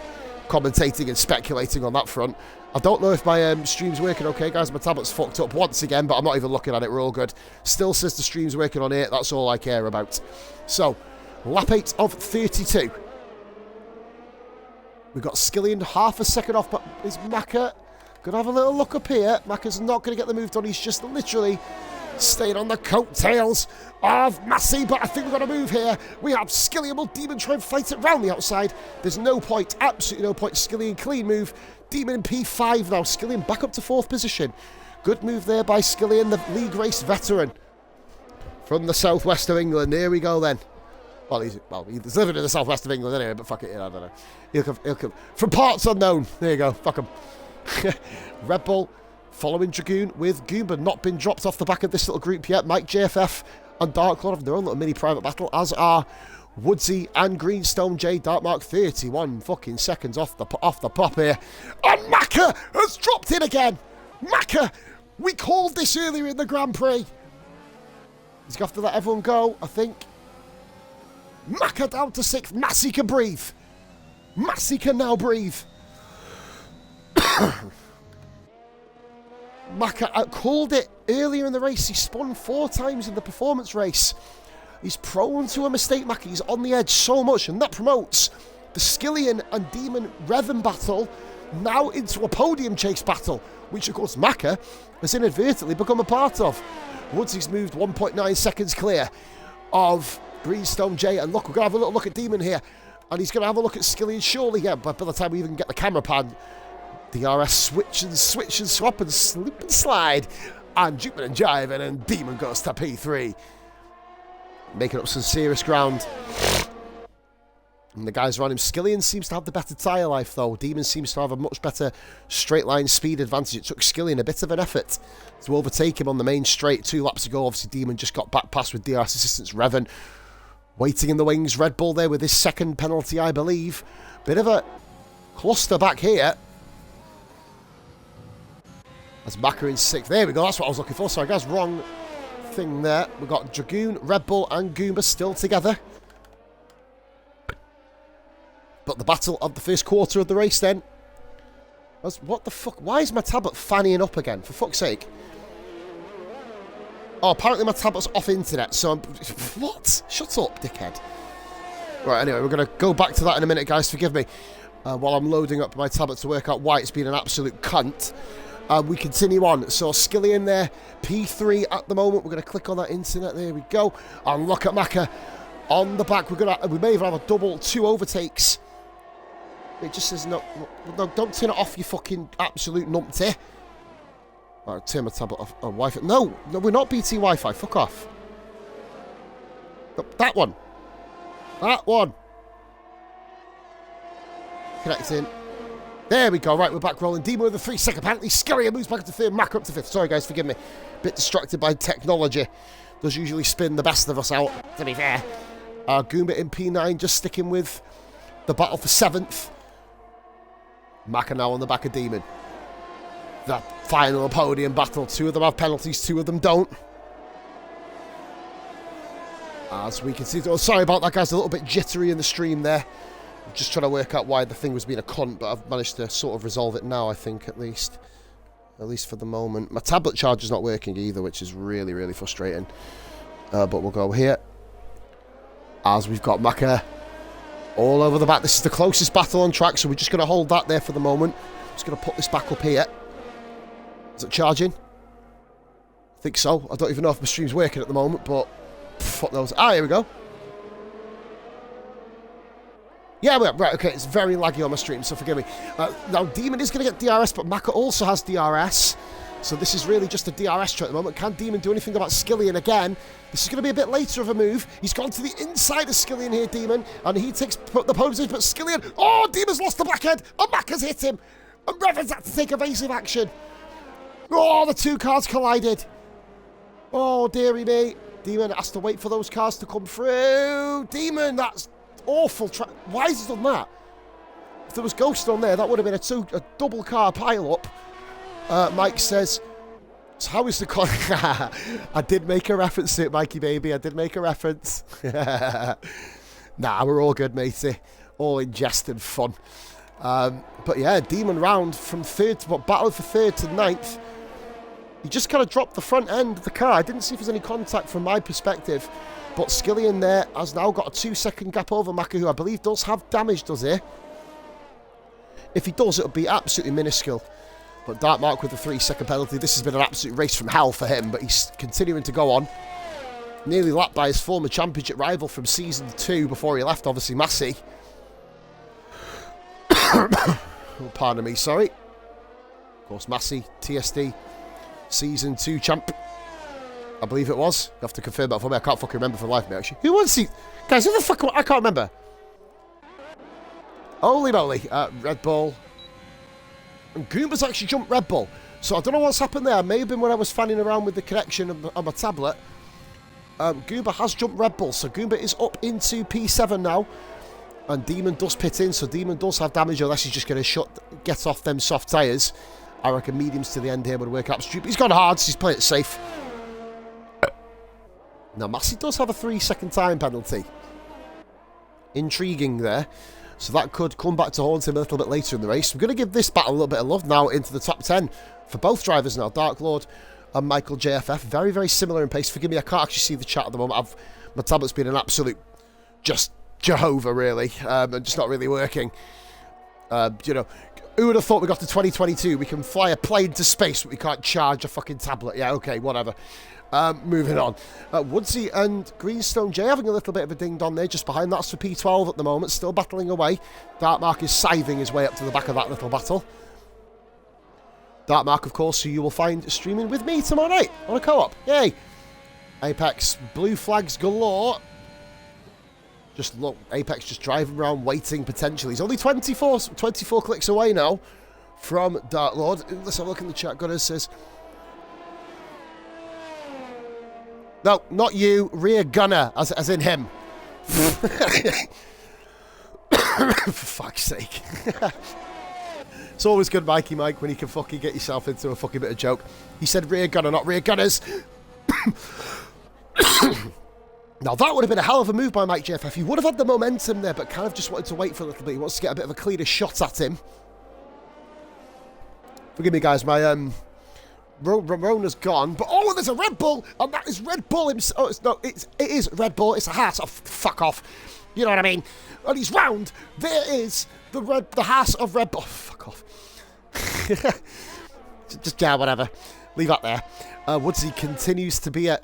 A: commentating and speculating on that front. I don't know if my stream's working okay, guys. My tablet's fucked up once again, but I'm not even looking at it. We're all good. Still says the stream's working on it. That's all I care about. So, lap 8 of 32. We've got Skillian half a second off, but is Macca going to have a little look up here? Macca's not going to get the move done. He's just literally staying on the coattails of Massey, but I think we've got a move here. We have Skillian will Demon try and fight it round the outside. There's no point, absolutely no point. Skillian, clean move. Demon in P5 now. Skillian back up to 4th position. Good move there by Skillian, the league race veteran from the southwest of England. Here we go then. Well, he's living in the southwest of England anyway, but fuck it, I don't know. He'll come from parts unknown. There you go, fuck him. Red Bull following Dragoon with Goomba not been dropped off the back of this little group yet. Mike JFF and Dark Lord have their own little mini private battle, as are Woodsy and Greenstone J. Dark Mark 31 fucking seconds off the pop here. And Macca has dropped in again. Macca, we called this earlier in the Grand Prix. He's going to have to let everyone go, I think. Macca down to 6th. Massey can breathe. Massey can now breathe. Maka called it earlier in the race. He spun 4 times in the performance race. He's prone to a mistake, Maka. He's on the edge so much, and that promotes the Skillian and Demon Revan battle now into a podium chase battle, which, of course, Maka has inadvertently become a part of. Once he's moved 1.9 seconds clear of Greenstone J, and look, we're going to have a little look at Demon here, and he's going to have a look at Skillian surely, yeah, but by the time we even get the camera pan, DRS switch and swap and slip and slide, and Jupiter and Jive, and Demon goes to P3. Making up some serious ground. And the guys around him, Skillian seems to have the better tyre life though. Demon seems to have a much better straight line speed advantage. It took Skillian a bit of an effort to overtake him on the main straight 2 laps ago. Obviously Demon just got back past with DRS assistance. Revan waiting in the wings. Red Bull there with his second penalty, I believe. Bit of a cluster back here. As Maka in 6th. There we go, that's what I was looking for. Sorry guys, wrong thing there. We've got Dragoon, Red Bull and Goomba still together. But the battle of the first quarter of the race then. What the fuck? Why is my tablet fannying up again? For fuck's sake. Oh, apparently my tablet's off internet, so I'm... What? Shut up, dickhead. Right, anyway, we're going to go back to that in a minute, guys. Forgive me. While I'm loading up my tablet to work out why it's been an absolute cunt. We continue on. So, Skillian there. P3 at the moment. We're going to click on that internet. There we go. And look at Maka on the back. We may even have a double 2 overtakes. It just says no, don't turn it off, you fucking absolute numpty. Alright, turn my tablet off. Oh, Wi-Fi. No, we're not BT Wi-Fi. Fuck off. No, that one. That one. Connecting. There we go. Right, we're back rolling. Demon with a 3-second penalty. Skillian moves back up to 3rd. Maka up to 5th. Sorry, guys, forgive me. Bit distracted by technology. Does usually spin the best of us out, to be fair. Goomba in P9 just sticking with the battle for 7th. Maka now on the back of Demon. The final podium battle. 2 of them have penalties, 2 of them don't. As we can see... Oh, sorry about that, guys. A little bit jittery in the stream there. I'm just trying to work out why the thing was being a cunt, but I've managed to sort of resolve it now, I think, at least. At least for the moment. My tablet charger's not working either, which is really, really frustrating. But we'll go here. As we've got Maka all over the back. This is the closest battle on track, so we're just going to hold that there for the moment. Just going to put this back up here. Is it charging? I think so. I don't even know if my stream's working at the moment, but fuck those. Ah, here we go. Yeah, right, okay, it's very laggy on my stream, so forgive me. Now, Demon is going to get DRS, but Maka also has DRS. So this is really just a DRS track at the moment. Can Demon do anything about Skillian again? This is going to be a bit later of a move. He's gone to the inside of Skillian here, Demon, and he takes the position, but Skillian... Oh, Demon's lost the blackhead, and Maka's hit him. And Revan's had to take evasive action. Oh, the 2 cars collided. Oh, dearie me. Demon has to wait for those cars to come through. Demon, that's awful. Why has he done that? If there was Ghost on there, that would have been a double car pile-up. Mike says, so how is the con... I did make a reference to it, Mikey baby. I did make a reference. Nah, we're all good, matey. All in jest and fun. But yeah, Demon round from 3rd to... battle for 3rd to 9th. He just kind of dropped the front end of the car. I didn't see if there's any contact from my perspective. But Skillian there has now got a 2-second gap over Maka, who I believe does have damage, does he? If he does, it'll be absolutely minuscule. But Dark Mark with the 3-second penalty. This has been an absolute race from hell for him, but he's continuing to go on. Nearly lapped by his former championship rival from Season 2 before he left, obviously, Massey. Oh, pardon me, sorry. Of course, Massey, TSD, Season 2 champ. I believe it was. You have to confirm that for me. I can't fucking remember for the life of me, actually. Who was he? Guys, who the fuck... I can't remember. Holy moly. Red Bull. And Goomba's actually jumped Red Bull. So I don't know what's happened there. It may have been when I was fanning around with the connection on my tablet. Goomba has jumped Red Bull. So Goomba is up into P7 now. And Demon does pit in. So Demon does have damage unless he's just going to get off them soft tyres. I reckon mediums to the end here would work out stupid. He's gone hard, so he's playing it safe. Now, Massey does have a 3-second time penalty. Intriguing there. So that could come back to haunt him a little bit later in the race. We're going to give this battle a little bit of love now into the top 10 for both drivers now. Dark Lord and Michael JFF. Very, very similar in pace. Forgive me, I can't actually see the chat at the moment. My tablet's been an absolute just Jehovah, really. And just not really working. You know, who would have thought we got to 2022? We can fly a plane to space, but we can't charge a fucking tablet. Yeah, okay, whatever. Moving on. Woodsy and Greenstone J having a little bit of a ding-dong there. Just behind, that's for P12 at the moment. Still battling away. Darkmark is scything his way up to the back of that little battle. Darkmark, of course, who you will find streaming with me tomorrow night on a co-op. Yay! Apex, blue flags galore. Just look, Apex just driving around waiting potentially. He's only 24 clicks away now from Dark Lord. Let's have a look in the chat. Gunners says, no, not you, rear gunner, as in him. For fuck's sake. It's always good, Mikey Mike, when you can fucking get yourself into a fucking bit of joke. He said rear gunner, not rear gunners. Now, that would have been a hell of a move by Mike JFF. He would have had the momentum there, but kind of just wanted to wait for a little bit. He wants to get a bit of a cleaner shot at him. Forgive me, guys. My Rona's gone. But, oh, there's a Red Bull, and that is Red Bull himself. Oh, it is Red Bull. It's a hat. Oh, fuck off. You know what I mean? And he's round. There is the hat of Red Bull. Oh, fuck off. Just, yeah, whatever. Leave that there. Woodsy continues to be at...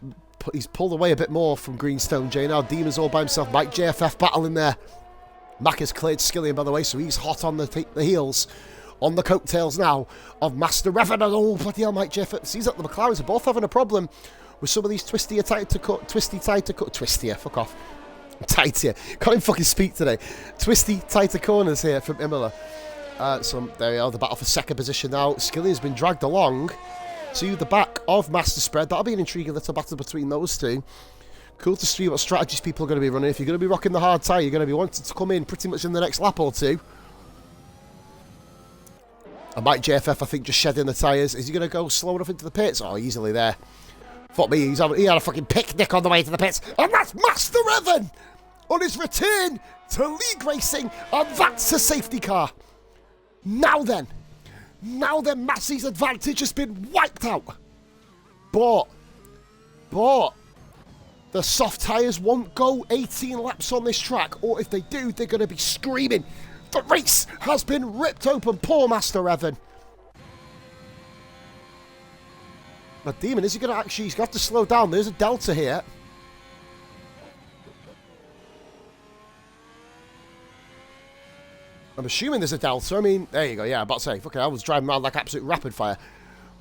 A: He's pulled away a bit more from Greenstone J now. Demon's all by himself. Mike JFF battling there. Mac has cleared Skillian, by the way, so he's hot on the heels, on the coattails now of Master Revan. Oh, bloody hell, Mike JFF. Sees that the McLarens are both having a problem with some of these twistier, fuck off. Tight here. Can't even fucking speak today. Twisty, tighter corners here from Imola. So there we are, the battle for second position now. Skillian's been dragged along to the back of Master Spread. That'll be an intriguing little battle between those two. Cool to see what strategies people are going to be running. If you're going to be rocking the hard tyre, you're going to be wanting to come in pretty much in the next lap or two. And Mike JFF, I think, just shedding the tyres. Is he going to go slow enough into the pits? Oh, easily there. Fuck me, he had a fucking picnic on the way to the pits. And that's Master Evan on his return to league racing. And that's a safety car. Now then, Massey's advantage has been wiped out. But the soft tyres won't go 18 laps on this track, or if they do, they're going to be screaming. The race has been ripped open. Poor Master Evan. But Demon, is he going to actually... He's going to have to slow down. There's a delta here. I'm assuming there's a delta. I mean, there you go. Yeah, I'm about to say. Fucking, I was driving around like absolute rapid fire.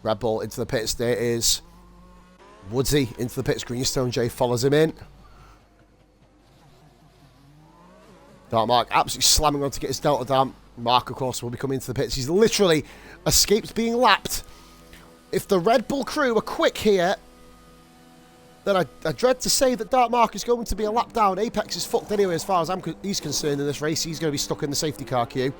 A: Red Bull into the pits. There is Woodsy into the pits. Greenstone J follows him in. Dark Mark absolutely slamming on to get his delta down. Mark, of course, will be coming into the pits. He's literally escaped being lapped. If the Red Bull crew are quick here, then I dread to say that Dark Mark is going to be a lap down. Apex is fucked anyway as far as he's concerned in this race. He's going to be stuck in the safety car queue.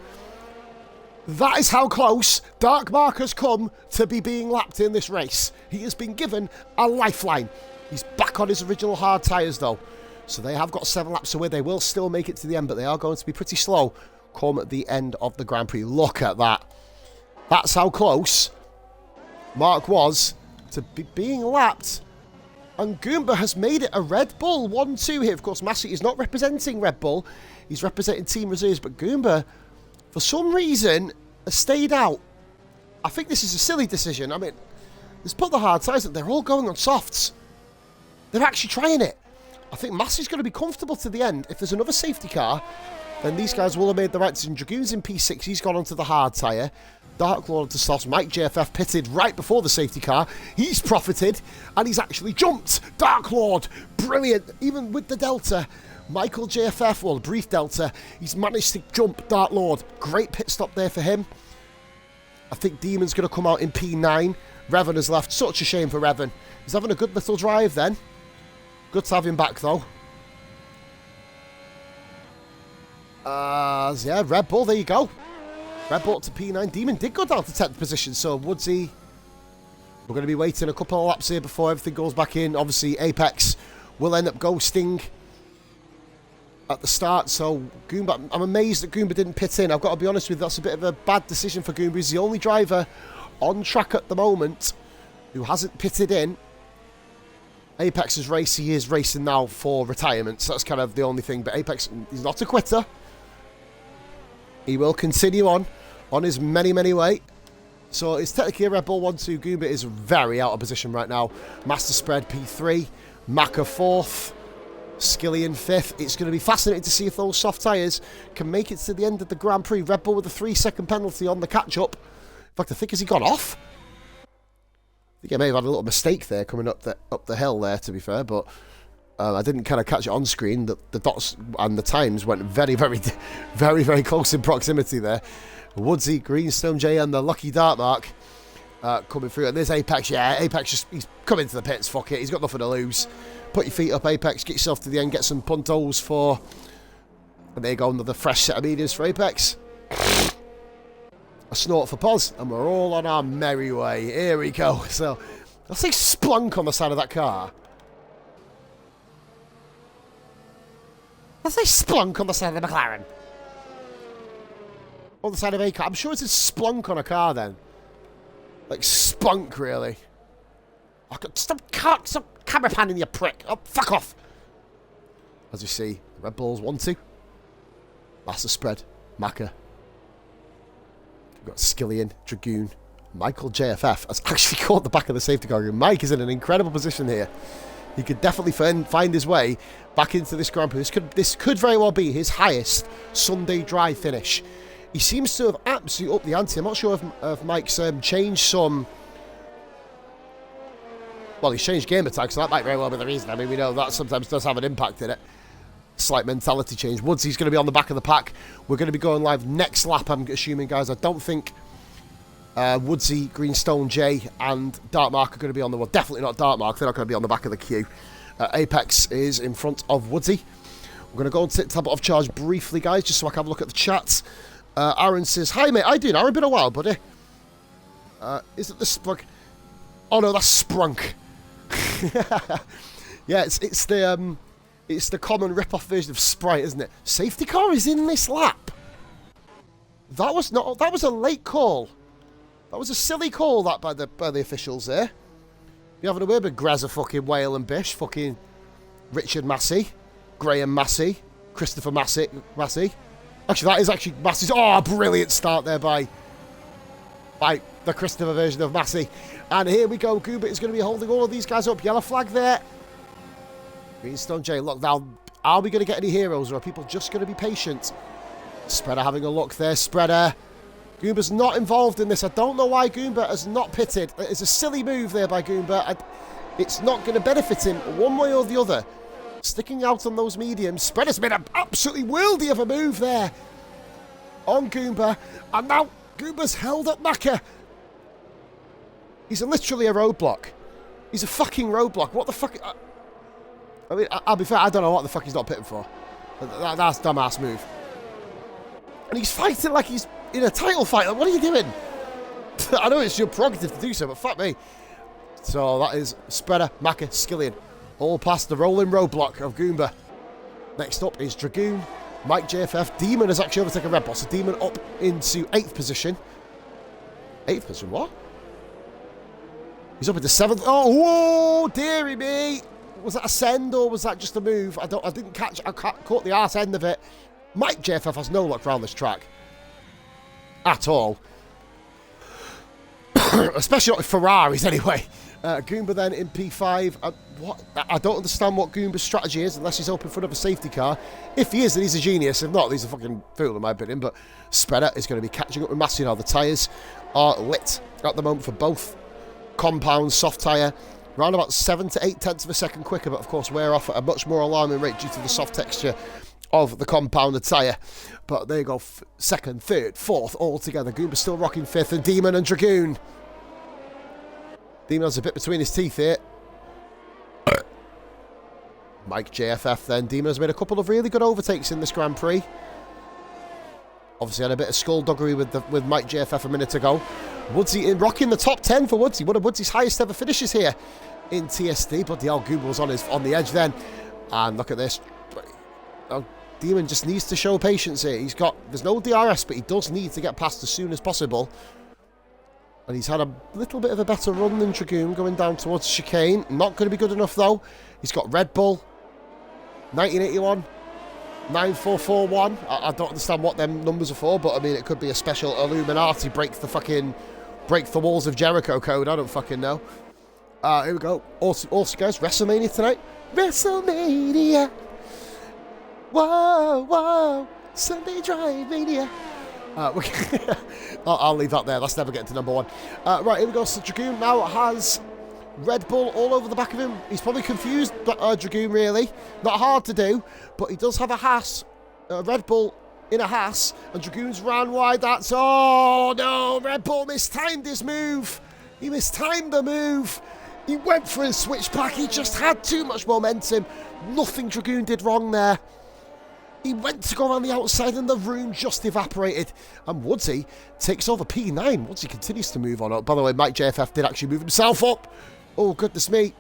A: That is how close Dark Mark has come to being lapped in this race. He has been given a lifeline. He's back on his original hard tyres though. So they have got 7 laps away. They will still make it to the end, but they are going to be pretty slow come at the end of the Grand Prix. Look at that. That's how close Mark was to being lapped. And Goomba has made it a Red Bull 1-2 here. Of course, Massey is not representing Red Bull. He's representing Team Reserves. But Goomba, for some reason, has stayed out. I think this is a silly decision. I mean, let's put the hard tyres that they're all going on softs. They're actually trying it. I think Massey's going to be comfortable to the end. If there's another safety car, then these guys will have made the right decision. Dragoon's in P6. He's gone onto the hard tyre. Dark Lord to softs. Mike JFF pitted right before the safety car. He's profited, and he's actually jumped. Dark Lord, brilliant. Even with the delta, Michael JFF, well, brief delta, he's managed to jump Dark Lord. Great pit stop there for him. I think Demon's going to come out in P9. Revan has left. Such a shame for Revan. He's having a good little drive then. Good to have him back, though. Yeah, Red Bull, there you go. Red Bull to P9. Demon did go down to 10th position, so Woodsy... We're going to be waiting a couple of laps here before everything goes back in. Obviously, Apex will end up ghosting at the start. So Goomba, I'm amazed that Goomba didn't pit in. I've got to be honest with you, that's a bit of a bad decision for Goomba. He's the only driver on track at the moment who hasn't pitted in. Apex's race, he is racing now for retirement, so that's kind of the only thing. But Apex, he's not a quitter. He will continue on his many way. So it's technically a Red Bull 1-2. Goomba is very out of position right now. Master Spread P3, Maka 4th, Skilly in 5th. It's going to be fascinating to see if those soft tyres can make it to the end of the Grand Prix. Red Bull with a 3-second penalty on the catch-up. In fact, I think, has he gone off? I think I may have had a little mistake there coming up the hill there, to be fair, but I didn't kind of catch it on screen. The dots and the times went very close in proximity there. Woodsy, Greenstone J, and the lucky Dark Mark coming through. And there's Apex. Yeah, Apex, he's coming to the pits. Fuck it. He's got nothing to lose. Put your feet up, Apex. Get yourself to the end. Get some puntos for... And there you go, another fresh set of mediums for Apex. A snort for Poz. And we're all on our merry way. Here we go. So, I'll say splunk on the side of that car. I'll say splunk on the side of the McLaren. On the side of a car. I'm sure it's a splunk on a car then. Like spunk, really. Oh, stop camera panning, you prick. Oh, fuck off. As we see, the Red Bulls 1-2. Master Spread, Maka. We've got Skillian, Dragoon, Michael JFF has actually caught the back of the safety car. Mike is in an incredible position here. He could definitely find his way back into this Grand Prix. This could very well be his highest Sunday drive finish. He seems to have absolutely upped the ante. I'm not sure if Mike's changed some... Well, he's changed game attack, so that might very well be the reason. I mean, we know that sometimes does have an impact in it. Slight mentality change. Woodsy's going to be on the back of the pack. We're going to be going live next lap, I'm assuming, guys. I don't think Woodsy, Greenstone J, and Dark Mark are going to be on the... Well, definitely not Dark Mark. They're not going to be on the back of the queue. Apex is in front of Woodsy. We're going to go and take tablet off charge briefly, guys, just so I can have a look at the chat. Aaron says, "Hi, mate. How you doing, Aaron? Been a while, buddy." Is it the Sprunk? Oh, no, that's Sprunk. Yeah, it's the common rip-off version of Sprite, isn't it? Safety car is in this lap. That was a late call. That was a silly call, that, by the officials there. You're having a word with Greza fucking Whale and Bish, fucking Richard Massey, Graham Massey, Christopher Massey. Actually, that is actually Massey's. Oh, brilliant start there by the Christopher version of Massey. And here we go. Goomba is going to be holding all of these guys up. Yellow flag there. Greenstone J, look, now, are we going to get any heroes, or are people just going to be patient? Spreader having a look there. Spreader. Goomba's not involved in this. I don't know why Goomba has not pitted. It's a silly move there by Goomba. It's not going to benefit him one way or the other. Sticking out on those mediums. Spreader's made an absolutely worldy of a move there on Goomba. And now Goomba's held up Maka. He's literally a roadblock. He's a fucking roadblock. What the fuck? I mean, I'll be fair, I don't know what the fuck he's not pitting for. That's a dumbass move. And he's fighting like he's in a title fight. Like, what are you doing? I know it's your prerogative to do so, but fuck me. So that is Spreader, Maka, Skillian. All past the rolling roadblock of Goomba. Next up is Dragoon, Mike JFF. Demon has actually overtaken Red Bull. So Demon up into 8th position. 8th position, what? He's up into 7th. Oh, whoa, dearie me. Was that a send or was that just a move? I caught the arse end of it. Mike JFF has no luck around this track. At all. Especially not with Ferraris, anyway. Goomba then in P5. I don't understand what Goomba's strategy is unless he's hoping for another safety car. If he is, then he's a genius. If not, he's a fucking fool in my opinion. But Spreader is going to be catching up with Massey now. The tyres are lit at the moment for both compounds. Soft tyre around about 7 to 8 tenths of a second quicker, but of course wear off at a much more alarming rate due to the soft texture of the compounded tyre. But there you go, 2nd, 3rd, 4th all together. Goomba's still rocking 5th, and Demon and Dragoon. Demon has a bit between his teeth here. Mike JFF then. Demon has made a couple of really good overtakes in this Grand Prix. Obviously had a bit of skullduggery with Mike JFF a minute ago. Woodsy rocking the top 10 for Woodsy. One of Woodsy's highest ever finishes here in TSD. But the old Goomba was on the edge then. And look at this. Oh, Demon just needs to show patience here. There's no DRS, but he does need to get past as soon as possible. And he's had a little bit of a better run than Dragoon going down towards chicane. Not going to be good enough, though. He's got Red Bull, 1981, 9441. I don't understand what them numbers are for, but I mean, it could be a special Illuminati break the walls of Jericho code. I don't fucking know. Here we go. Also, guys, WrestleMania tonight. WrestleMania. Whoa, whoa. Sunday Drive Mania. I'll leave that there. That's never getting to number one. Right, here we go. So Dragoon now has Red Bull all over the back of him. He's probably confused, Dragoon, really. Not hard to do, but he does have a Haas. Red Bull in a Haas, and Dragoon's ran wide. Oh, no. Red Bull mistimed his move. He mistimed the move. He went for his switchback. He just had too much momentum. Nothing Dragoon did wrong there. He went to go around the outside and the room just evaporated. And Woodsy takes over P9. Woodsy continues to move on up. By the way, Mike JFF did actually move himself up. Oh, goodness me.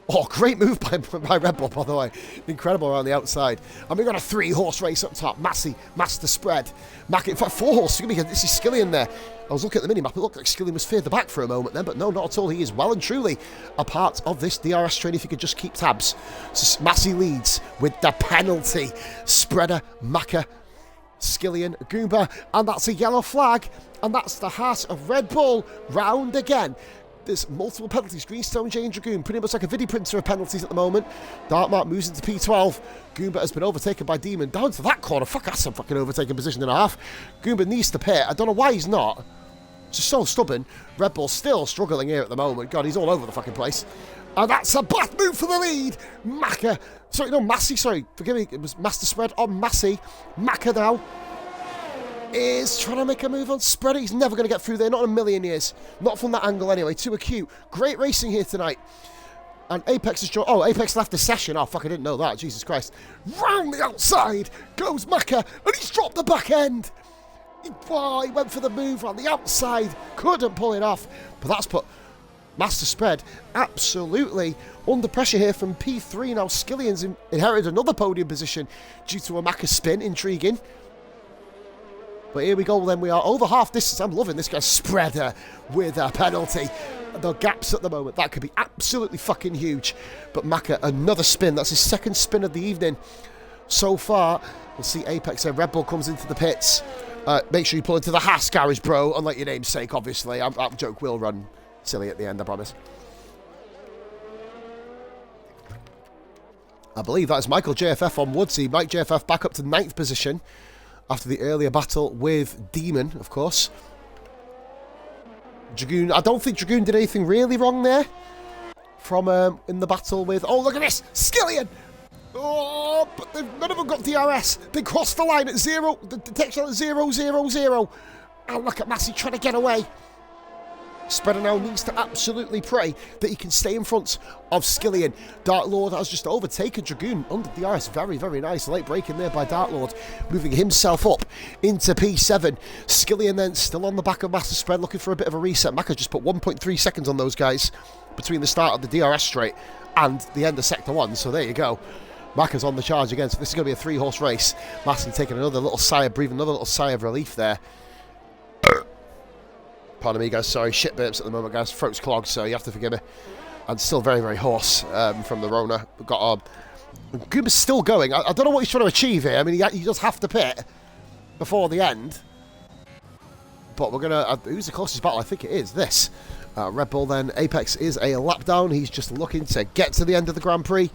A: Oh, great move by Red Bull, by the way. Incredible around the outside. And we've got a 3-horse race up top. Massey, Master Spread. In fact, 4-horse. This is Skillian there. I was looking at the minimap. It looked like Skillian was further back for a moment then, but no, not at all. He is well and truly a part of this DRS train, if you could just keep tabs. So Massey leads with the penalty. Spreader, Macca, Skillian, Goomba, and that's a yellow flag. And that's the Haas of Red Bull round again. There's multiple penalties. Greenstone, J and Dragoon, pretty much like a video printer of penalties at the moment. Dartmark moves into P12. Goomba has been overtaken by Demon. Down to that corner. Fuck, that's some fucking overtaken position and a half. Goomba needs to pit. I don't know why he's not. Just so stubborn. Red Bull's still struggling here at the moment. God, he's all over the fucking place. And that's a bad move for the lead. Macca. Sorry, no, Massey. Sorry, forgive me. It was Master Spread on Massey. Macca now is trying to make a move on Spreader. He's never going to get through there, not in a million years. Not from that angle anyway, too acute. Great racing here tonight. And Apex has joined. Oh, Apex left the session. Oh, fuck, I didn't know that. Jesus Christ. Round the outside goes Macca, and he's dropped the back end. He went for the move on the outside. Couldn't pull it off. But that's put Master Spread absolutely under pressure here from P3. Now Skillian's inherited another podium position due to a Macca spin. Intriguing. But here we go then, we are over half distance. I'm loving this guy's Spreader with a penalty. The gaps at the moment, that could be absolutely fucking huge. But Macca, another spin. That's his second spin of the evening so far. We'll see Apex there. Red Bull comes into the pits. Make sure you pull into the Haas garage, bro. Unlike your name's sake, obviously. That joke will run silly at the end, I promise. I believe that is Michael JFF on Woodsy. Mike JFF back up to 9th position. After the earlier battle with Demon, of course. Dragoon, I don't think Dragoon did anything really wrong there. From in the battle with... Oh, look at this! Skillian! Oh, but none of them got DRS. They crossed the line at 0. The detection at 0, 0, 0. And look at Massey trying to get away. Spreader now needs to absolutely pray that he can stay in front of Skillian. Dark Lord has just overtaken Dragoon under DRS. Very, very nice. Late break in there by Dark Lord, moving himself up into P7. Skillian then still on the back of Master Spread, looking for a bit of a reset. Macca just put 1.3 seconds on those guys between the start of the DRS straight and the end of Sector 1. So there you go. Macca's on the charge again. So this is going to be a 3-horse race. Massey taking another little sigh of breathing, another little sigh of relief there. Pardon me, guys. Sorry, shit burps at the moment, guys. Throat's clogged, so you have to forgive me. And still very, very hoarse from the Rona. We've got Goomba's still going. I don't know what he's trying to achieve here. I mean, he does have to pit before the end. But we're going to... who's the closest battle? I think it is this. Red Bull then. Apex is a lap down. He's just looking to get to the end of the Grand Prix,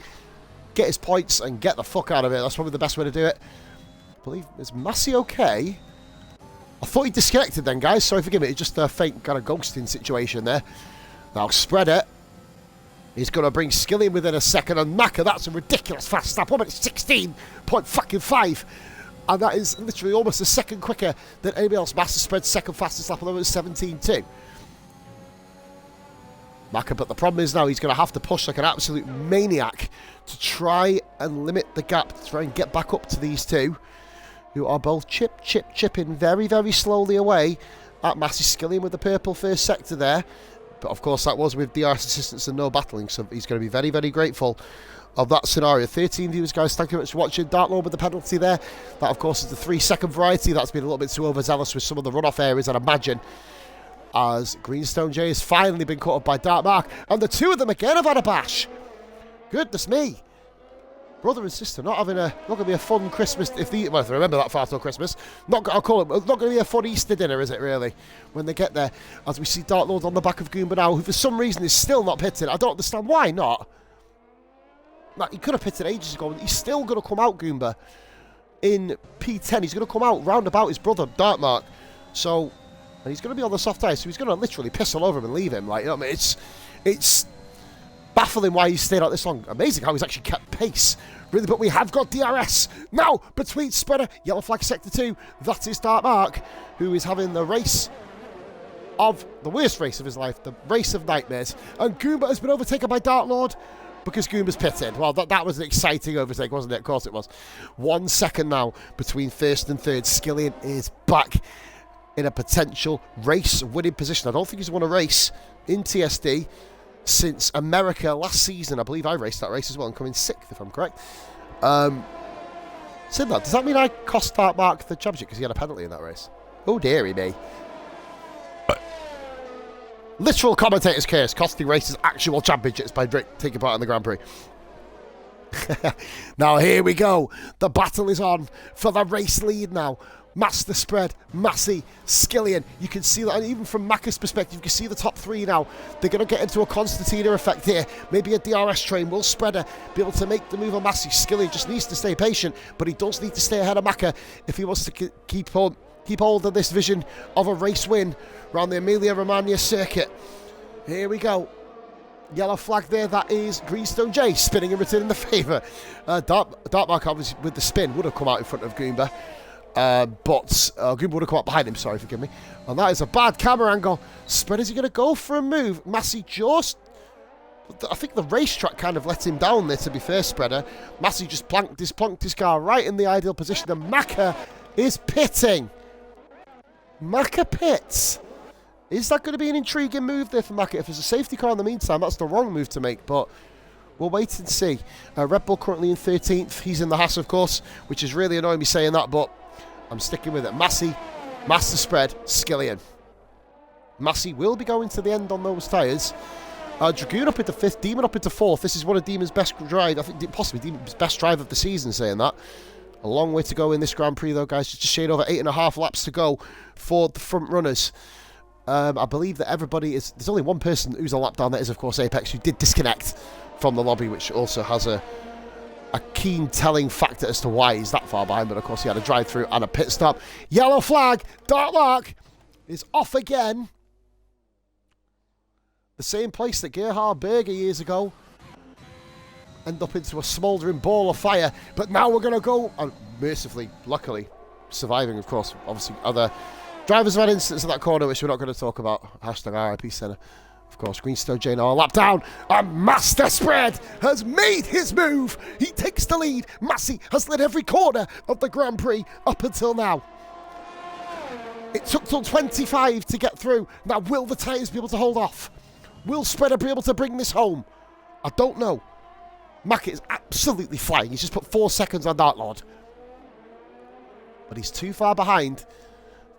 A: get his points, and get the fuck out of it. That's probably the best way to do it. I believe... Is Massey okay? I thought he disconnected then, guys. Sorry, forgive me. It's just a faint kind of ghosting situation there. Now, Spreader is going to bring Skillian within a second. And Macca, that's a ridiculous fast lap. 1 minute 16.5. And that is literally almost a second quicker than anybody else. Master Spread's second fastest lap on the moment is 17.2. Macca, but the problem is now he's going to have to push like an absolute maniac to try and limit the gap, to try and get back up to these two, who are both chipping very, very slowly away at Massey. Skillian with the purple first sector there. But of course that was with DRS assistance and no battling, so he's going to be very, very grateful of that scenario. 13 viewers, guys, thank you very much for watching. Dark Lord with the penalty there. That, of course, is the 3-second variety. That's been a little bit too overzealous with some of the runoff areas, I'd imagine, as Greenstone J has finally been caught up by Dark Mark. And the two of them again have had a bash. Goodness me. Brother and sister not going to be a fun Christmas, if they remember that far till Christmas. I'll call it, not going to be a fun Easter dinner, is it really, when they get there? As we see Dark Lord on the back of Goomba now, who for some reason is still not pitting. I don't understand why not. Like, he could have pitted ages ago. He's still going to come out, Goomba, in P10. He's going to come out round about his brother, Dark Mark. So, and he's going to be on the soft ice, so he's going to literally piss all over him and leave him. Like, you know what I mean? It's baffling why he's stayed out this long. Amazing how he's actually kept pace. Really, but we have got DRS now between Spreader, yellow flag sector 2. That is Dark Mark, who is having the race of the worst race of his life, the race of nightmares. And Goomba has been overtaken by Dark Lord because Goomba's pitted. Well, that was an exciting overtake, wasn't it? Of course it was. 1 second now between first and third. Skillian is back in a potential race-winning position. I don't think he's won a race in TSD since America last season. I believe I raced that race as well and coming 6th, if I'm correct. Said that, does that mean I cost Dark Mark the championship because he had a penalty in that race? Oh, dearie me. Literal commentator's curse, costing races actual championships by taking part in the Grand Prix. Now here we go. The battle is on for the race lead now. Master Spread, Massey, Skillian. You can see that, and even from Macca's perspective, you can see the top 3 now. They're going to get into a Constantina effect here. Maybe a DRS train. Will Spreader be able to make the move on Massey? Skillian just needs to stay patient, but he does need to stay ahead of Macca if he wants to keep hold of this vision of a race win around the Emilia-Romagna circuit. Here we go. Yellow flag there, that is Greenstone J spinning and returning the favour. Dark Mark, obviously, with the spin, would have come out in front of Goomba. But Goomba would have come up behind him, sorry, forgive me. And that is a bad camera angle. Spread, is he going to go for a move? Massey just... I think the racetrack kind of let him down there, to be fair, Spreader. Massey just plonked his car right in the ideal position, and Macca is pitting. Macca pits. Is that going to be an intriguing move there for Macca? If there's a safety car in the meantime, that's the wrong move to make, but we'll wait and see. Red Bull currently in 13th. He's in the Haas, of course, which is really annoying me saying that, but I'm sticking with it. Massey, Master Spread, Skillian. Massey will be going to the end on those tyres. Dragoon up into 5th, Demon up into 4th. This is one of Demon's best drive, I think possibly Demon's best drive of the season, saying that. A long way to go in this Grand Prix, though, guys. Just a shade over 8.5 laps to go for the front runners. I believe that everybody is... There's only one person who's a lap down. That is, of course, Apex, who did disconnect from the lobby, which also has a keen telling factor as to why he's that far behind. But, of course, he had a drive-through and a pit stop. Yellow flag. Dark Mark is off again. The same place that Gerhard Berger years ago end up into a smouldering ball of fire. But now we're going to go... mercifully, luckily, surviving, of course. Obviously, other... drivers have had incidents in that corner, which we're not going to talk about. Hashtag RIP Senna. Of course, Greenstone J now a lap down. And Master Spread has made his move. He takes the lead. Massey has led every corner of the Grand Prix up until now. It took till 25 to get through. Now, will the tyres be able to hold off? Will Spreader be able to bring this home? I don't know. Macca is absolutely flying. He's just put 4 seconds on Dark Lord. But he's too far behind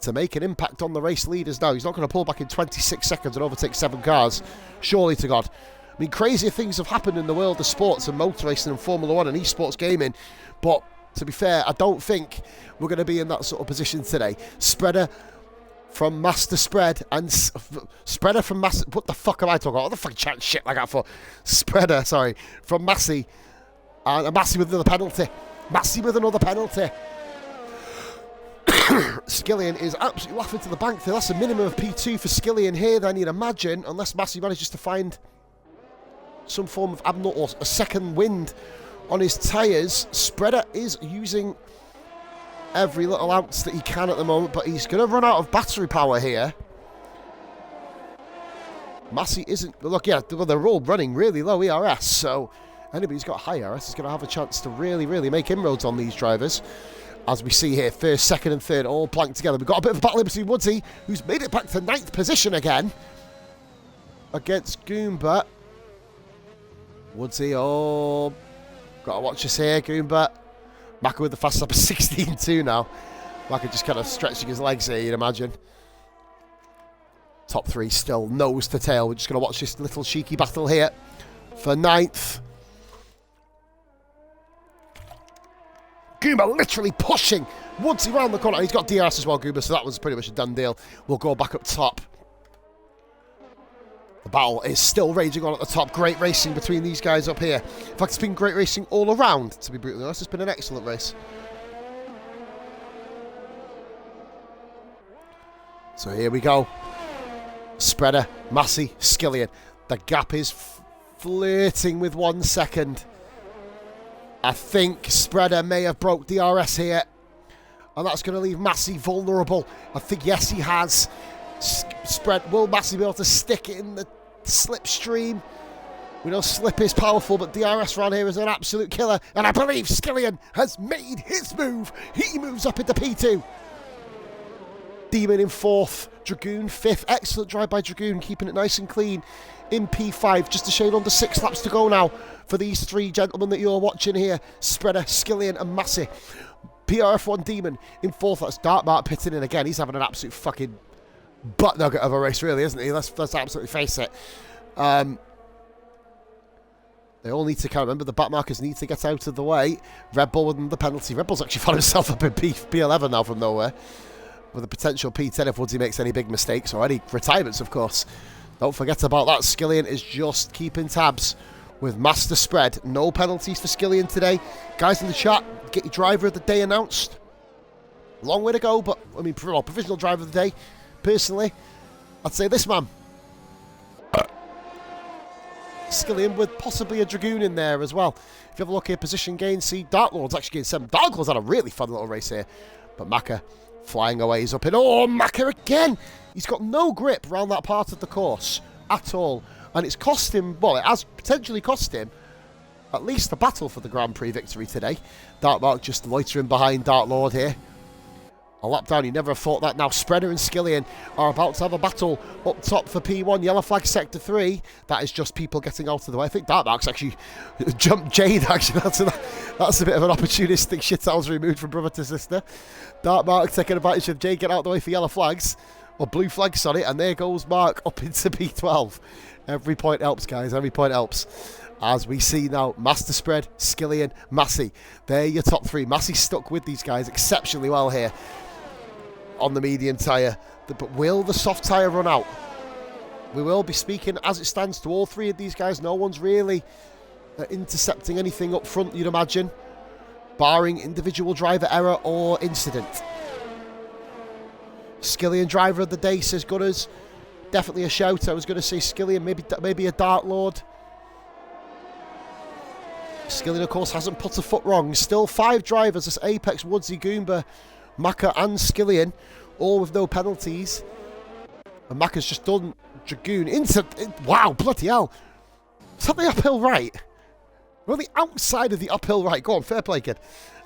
A: to make an impact on the race leaders now. He's not going to pull back in 26 seconds and overtake 7 cars. Surely to God. I mean, crazier things have happened in the world of sports and motor racing and Formula 1 and esports gaming. But to be fair, I don't think we're going to be in that sort of position today. Spreader from Master Spread and Spreader from Master... What the fuck am I talking about? What the fuck chatting shit like that for? Spreader, sorry, from Massey. And Massey with another penalty. Massey with another penalty. Skillian is absolutely laughing to the bank there. That's a minimum of P2 for Skillian here, then you'd imagine, unless Massey manages to find some form of abnormal or a second wind on his tyres. Spreader is using every little ounce that he can at the moment, but he's going to run out of battery power here. Massey isn't... Look, yeah, well, they're all running really low ERS, so anybody who's got high ERS is going to have a chance to really, really make inroads on these drivers. As we see here, first, second and third all planked together. We've got a bit of a battle between Woodsy, who's made it back to 9th position again against Goomba. Woodsy, oh, Got to watch this here, Goomba. Maka with the fast lap of 16.2 now. Maka just kind of stretching his legs here, you'd imagine. Top three still nose to tail. We're just going to watch this little cheeky battle here for 9th. Goomba literally pushing Woodsy round the corner. He's got DRS as well, Goomba, so that was pretty much a done deal. We'll go back up top. The battle is still raging on at the top. Great racing between these guys up here. In fact, it's been great racing all around, to be brutally honest. It's been an excellent race. So here we go. Spreader, Massey, Skillian. The gap is flirting with 1 second. I think Spreader may have broke DRS here. And that's going to leave Massey vulnerable. I think, yes, he has. Will Massey be able to stick it in the slipstream? We know slip is powerful, but DRS around here is an absolute killer. And I believe Skillian has made his move. He moves up into P2. Demon in 4th. Dragoon 5th. Excellent drive by Dragoon, keeping it nice and clean in P5. Just a shade under 6 laps to go now for these 3 gentlemen that you're watching here. Spreader, Skillian and Massey. PRF1 Demon in 4th. That's Dartmart pitting in again. He's having an absolute fucking butt nugget of a race, really, isn't he? Let's absolutely face it. They all need to kind of remember the back markers need to get out of the way. Red Bull with the penalty. Red Bull's actually found himself up in P11 now from nowhere, with a potential P10 if Woodsy makes any big mistakes or any retirements, of course. Don't forget about that. Skillian is just keeping tabs with Master Spread. No penalties for Skillian today. Guys in the chat, get your driver of the day announced. Long way to go, but, I mean, provisional driver of the day. Personally, I'd say this man. Skillian with possibly a Dragoon in there as well. If you have a look here, position gain, see Darklord's actually gained 7. Darklord's had a really fun little race here. But Maka flying away, he's up in. Oh, Maka again! He's got no grip around that part of the course at all. And it's cost him, well, it has potentially cost him at least a battle for the Grand Prix victory today. Dartmark just loitering behind Darklord here. A lap down, you never have thought that. Now Spreader and Skillian are about to have a battle up top for P1. Yellow flag sector 3. That is just people getting out of the way. I think Dartmark's actually jumped Jade, actually. That's a bit of an opportunistic shithousery mood from brother to sister. Dartmark taking advantage of Jade getting out of the way for yellow flags. Or blue flags, sorry. And there goes Mark up into P12. Every point helps, guys. Every point helps. As we see now, Master Spread, Skillian, Massey. They're your top 3. Massey stuck with these guys exceptionally well here on the medium tyre. But will the soft tyre run out? We will be speaking as it stands to all 3 of these guys. No one's really intercepting anything up front, you'd imagine, barring individual driver error or incident. Skillian driver of the day, says Gunners. Definitely a shout. I was going to say Skillian, maybe a Dartlord. Skillian, of course, hasn't put a foot wrong. Still 5 drivers. That's Apex, Woodsy, Goomba, Maka and Skillian, all with no penalties. And Maka's just done Dragoon into... Wow, bloody hell. Is that the uphill right? We're on the outside of the uphill right. Go on, fair play, kid.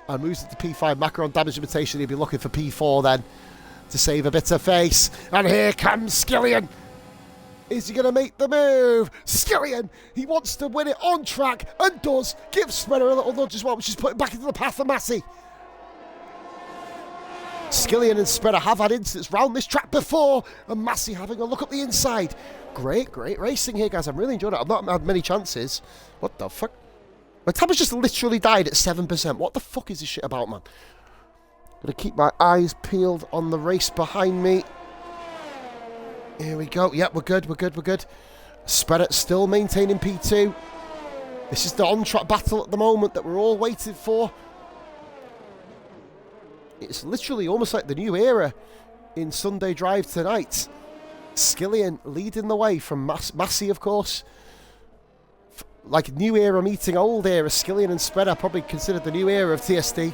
A: And moves it to P5. Maka on damage limitation. He'll be looking for P4 then to save a bit of face. And here comes Skillian. Is he going to make the move? Skillian, he wants to win it on track and does. Give Spreader a little nudge as well, which is putting back into the path of Massey. Skillian and Spreader have had incidents round this track before, and Massey having a look at the inside. Great racing here, guys. I'm really enjoying it. I've not had many chances. What the fuck? My tab has just literally died at 7%. What the fuck is this shit about, man? Gotta keep my eyes peeled on the race behind me. Here we go. Yep, we're good. Spreader still maintaining P2. This is the on-track battle at the moment that we're all waiting for. It's literally almost like the new era in Sunday Drive tonight. Skillian leading the way from Massey, of course. Like new era meeting old era. Skillian and Spreader probably considered the new era of TSD.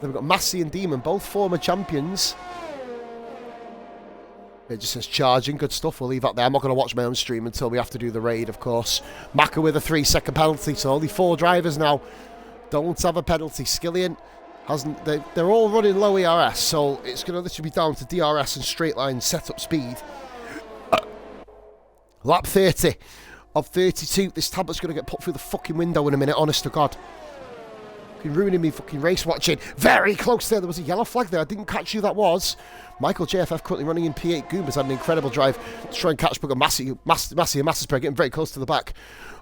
A: Then we've got Massey and Demon, both former champions. It just says charging. Good stuff. We'll leave that there. I'm not going to watch my own stream until we have to do the raid, of course. Maka with a 3-second penalty, so only 4 drivers now don't have a penalty. Skillian hasn't. They're all running low ERS, so it's going to literally be down to DRS and straight line setup speed. Lap 30 of 32. This tablet's going to get put through the fucking window in a minute, honest to God. Fucking ruining me fucking race watching. Very close there. There was a yellow flag there. I didn't catch who that was. Michael JFF currently running in P8. Goomba's had an incredible drive to try and catch Bugger. Massey and Masterspread getting very close to the back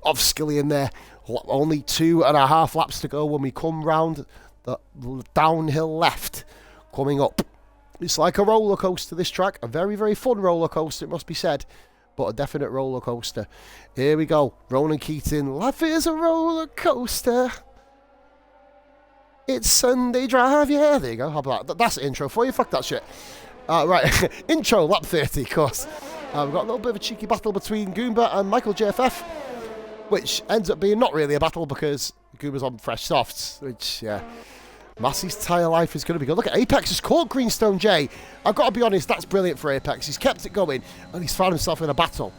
A: of Skilly in there. Only 2.5 laps to go when we come round the downhill left. Coming up. It's like a roller coaster, this track. A very, very fun roller coaster, it must be said. But a definite roller coaster. Here we go. Ronan Keating. Life is a roller coaster. It's Sunday drive. Yeah, there you go. How about that? That's the intro for you. Fuck that shit. Right. Intro, lap 30, of course. We've got a little bit of a cheeky battle between Goomba and Michael JFF. Which ends up being not really a battle because Goomba's on fresh softs. Which, yeah. Massey's tyre life is going to be good. Look at Apex has caught Greenstone J. I've got to be honest, that's brilliant for Apex. He's kept it going and he's found himself in a battle.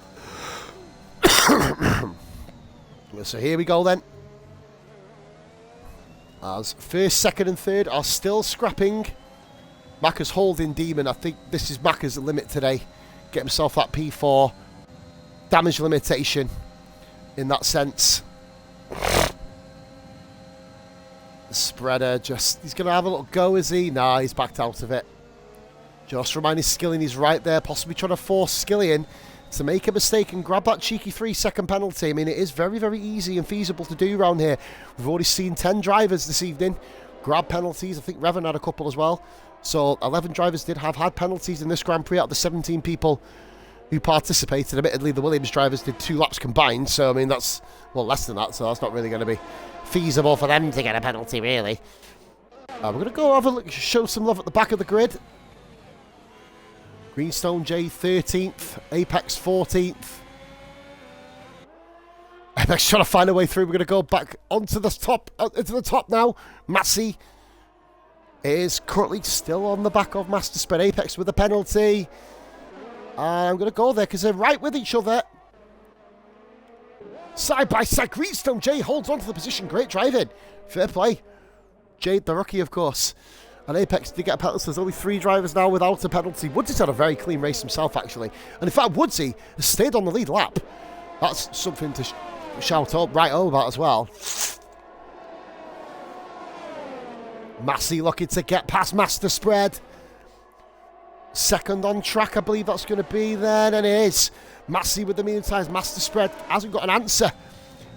A: So here we go then. As first, second and third are still scrapping. Macca's holding Demon. I think this is Macca's limit today. Get himself that P4. Damage limitation in that sense. Spreader just, he's going to have a little go, is he? Nah, he's backed out of it. Just reminding Skillian he's right there, possibly trying to force Skillian to make a mistake and grab that cheeky 3-second penalty. I mean, it is very, very easy and feasible to do around here. We've already seen 10 drivers this evening grab penalties. I think Revan had a couple as well. So 11 drivers did have had penalties in this Grand Prix out of the 17 people who participated. Admittedly, the Williams drivers did 2 laps combined. So, I mean, that's, well, less than that. So that's not really going to be feasible for them to get a penalty, really. We're going to go have a look, show some love at the back of the grid. Greenstone J 13th, Apex 14th. Apex trying to find a way through. We're going to go back onto the top, into the top now. Massey is currently still on the back of Masterspread. Apex with a penalty. I'm going to go there because they're right with each other. Side by side, Greenstone J holds on to the position. Great driving. Fair play. Jade, the rookie, of course. And Apex did get a penalty. There's only 3 drivers now without a penalty. Woodsy's had a very clean race himself, actually. And in fact, Woodsy has stayed on the lead lap. That's something to shout up right over about as well. Massey looking to get past Masterspread. Second on track, I believe that's going to be there. And it is. Massey with the medium tyres. Masterspread hasn't got an answer.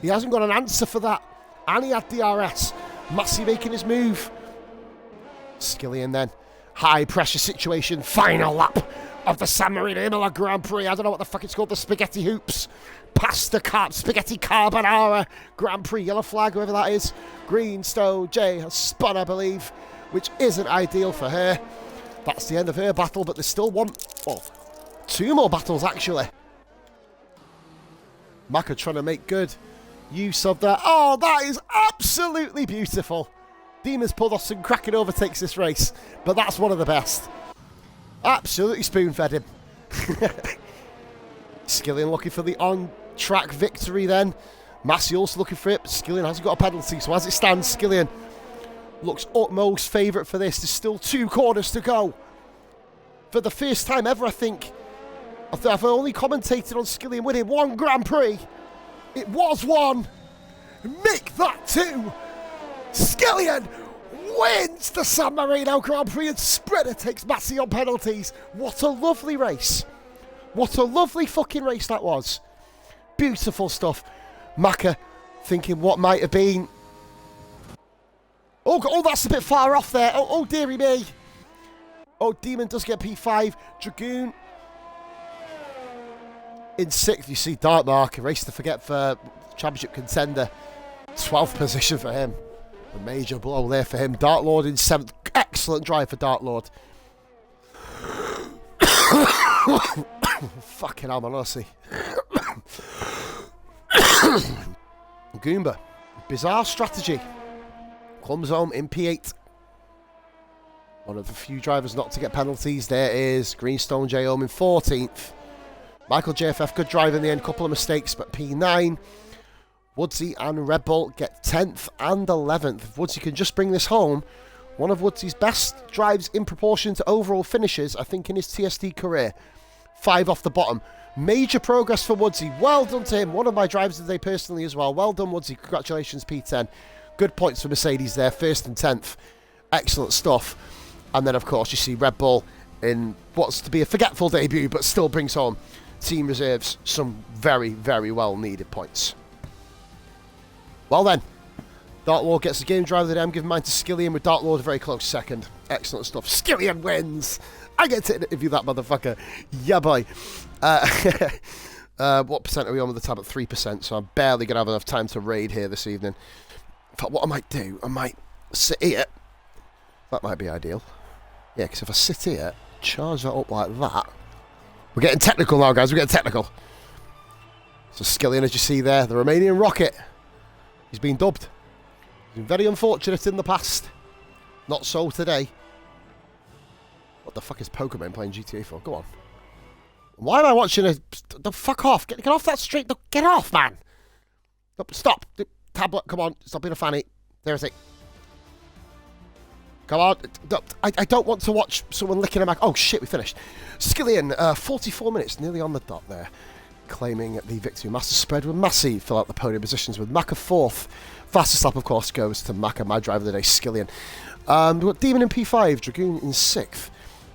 A: He hasn't got an answer for that. And he had DRS. Massey making his move. Skillian then. High pressure situation. Final lap of the San Marino Imola Grand Prix. I don't know what the fuck it's called. The Spaghetti Hoops. Pasta Spaghetti Carbonara Grand Prix. Yellow flag, whoever that is. Greenstone J has spun, I believe. Which isn't ideal for her. That's the end of her battle. But there's still 2 more battles, actually. Macca trying to make good use of that. Oh, that is absolutely beautiful. Demon's pulled off some cracking overtakes this race, but that's one of the best. Absolutely spoon-fed him. Skillian looking for the on-track victory then. Massey also looking for it, but Skillian hasn't got a penalty, so as it stands, Skillian looks utmost favourite for this. There's still 2 corners to go. For the first time ever, I think, I've only commentated on Skillian winning 1 Grand Prix. It was 1. Make that 2. Skillian wins the San Marino Grand Prix and Spreader takes Massey on penalties. What a lovely race. What a lovely fucking race that was. Beautiful stuff. Macca thinking what might have been. Oh, that's a bit far off there. Oh, dearie me. Oh, Demon does get P5. Dragoon in 6th. You see Dark Mark, a race to forget for championship contender. 12th position for him. A major blow there for him. Dark Lord in 7th. Excellent drive for Dark Lord. Fucking hell, man, honestly. Goomba. Bizarre strategy. Comes home in P8. One of the few drivers not to get penalties. There is Greenstone J home in 14th. Michael JFF, good drive in the end. Couple of mistakes, but P9. Woodsy and Red Bull get 10th and 11th. If Woodsy can just bring this home, one of Woodsy's best drives in proportion to overall finishes, I think, in his TSD career. 5 off the bottom. Major progress for Woodsy. Well done to him. One of my drivers today personally as well. Well done, Woodsy. Congratulations, P10. Good points for Mercedes there, 1st and 10th. Excellent stuff. And then, of course, you see Red Bull in what's to be a forgetful debut, but still brings home Team Reserves some very, very well-needed points. Well then, Dark Lord gets the game driver of the day. I'm giving mine to Skillian, with Dark Lord a very close second. Excellent stuff. Skillian wins! I get to interview that motherfucker. Yeah, boy. What percent are we on with the tab? At 3%, so I'm barely going to have enough time to raid here this evening. In fact, what I might do, I might sit here. That might be ideal. Yeah, because if I sit here, charge that up like that. We're getting technical now, guys. We're getting technical. So Skillian, as you see there, the Romanian rocket. He's been dubbed. He's been very unfortunate in the past. Not so today. What the fuck is Pokemon playing GTA for? Go on. Why am I watching a... Fuck off. Get off that street. Get off, man. Stop. Tablet, come on. Stop being a fanny. Seriously. Come on. I don't want to watch someone licking a Mac. Oh, shit, we finished. Skillian, 44 minutes, nearly on the dot there. Claiming the victory. Master spread with Massey. Fill out the podium positions with Maka 4th. Fastest lap, of course, goes to Maka, my driver of the day, Skillian. We've got Demon in P5, Dragoon in 6th.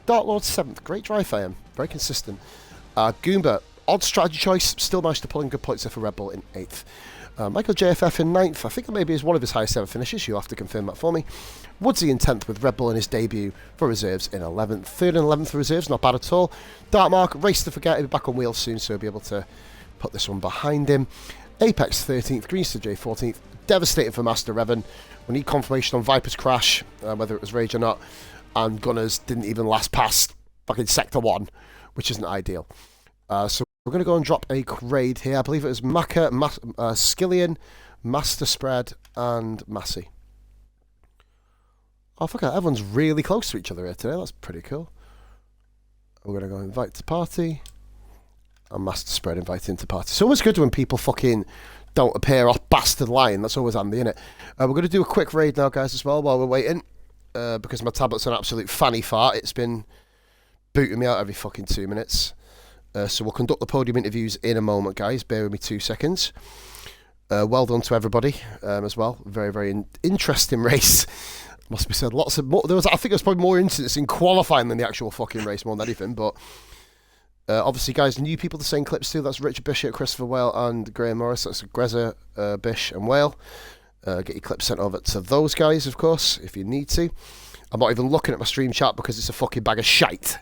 A: Dark Lord 7th. Great drive for him. Very consistent. Goomba, odd strategy choice. Still managed to pull in good points there for Red Bull in 8th. Michael JFF in 9th. I think that maybe is one of his highest ever finishes. You'll have to confirm that for me. Woodsy in 10th with Red Bull in his debut for reserves in 11th. 3rd and 11th for reserves, not bad at all. Dark Mark, race to forget. He'll be back on wheels soon, so he'll be able to put this one behind him. Apex 13th, Greens to J 14th. Devastating for Master Revan. We need confirmation on Viper's crash, whether it was Rage or not. And Gunners didn't even last past fucking Sector 1, which isn't ideal. So we're going to go and drop a raid here. I believe it was Maka, Skillian, Master Spread, and Massey. Oh, fuck it. Everyone's really close to each other here today. That's pretty cool. We're going to go invite to party. And Master Spread invite into party. It's always good when people fucking don't appear off bastard line. That's always handy, innit? We're going to do a quick raid now, guys, as well, while we're waiting. Because my tablet's an absolute fanny fart. It's been booting me out every fucking 2 minutes. So we'll conduct the podium interviews in a moment, guys. Bear with me 2 seconds. Well done to everybody as well. Very, very interesting race. Must be said. I think there's probably more incidents in qualifying than the actual fucking race, more than anything. But obviously, guys, new people to send clips to. That's Richard Bishop, Christopher Whale, and Graham Morris. That's Greza, Bish, and Whale. Get your clips sent over to those guys, of course, if you need to. I'm not even looking at my stream chat because it's a fucking bag of shite.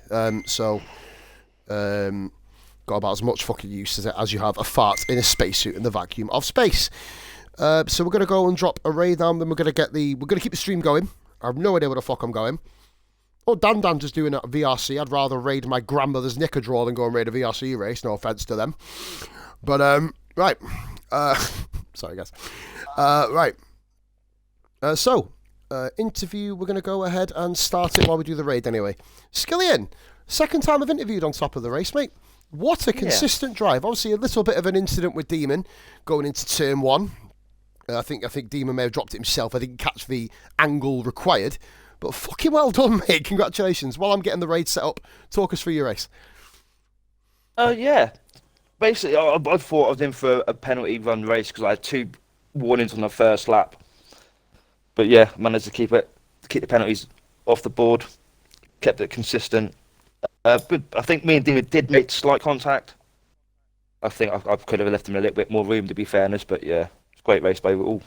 A: Got about as much fucking use as you have a fart in a spacesuit in the vacuum of space. So we're gonna go and drop a raid down. Then we're gonna keep the stream going. I have no idea where the fuck I'm going. Oh, Dan just doing a VRC. I'd rather raid my grandmother's knicker drawer than go and raid a VRC race. No offense to them, but right. Sorry guys. Right. Interview. We're gonna go ahead and start it while we do the raid anyway. Skillian, second time I've interviewed on top of the race, mate. What a consistent drive. Obviously, a little bit of an incident with Demon going into turn 1. I think Demon may have dropped it himself. I didn't catch the angle required. But fucking well done, mate. Congratulations. While I'm getting the raid set up, talk us through your race.
B: Yeah. Basically, I thought I was in for a penalty run race because I had 2 warnings on the first lap. But yeah, managed to keep the penalties off the board. Kept it consistent. But I think me and Demon did make slight contact. I think I could have left him a little bit more room, to be fairness, but yeah, it's a great race by all.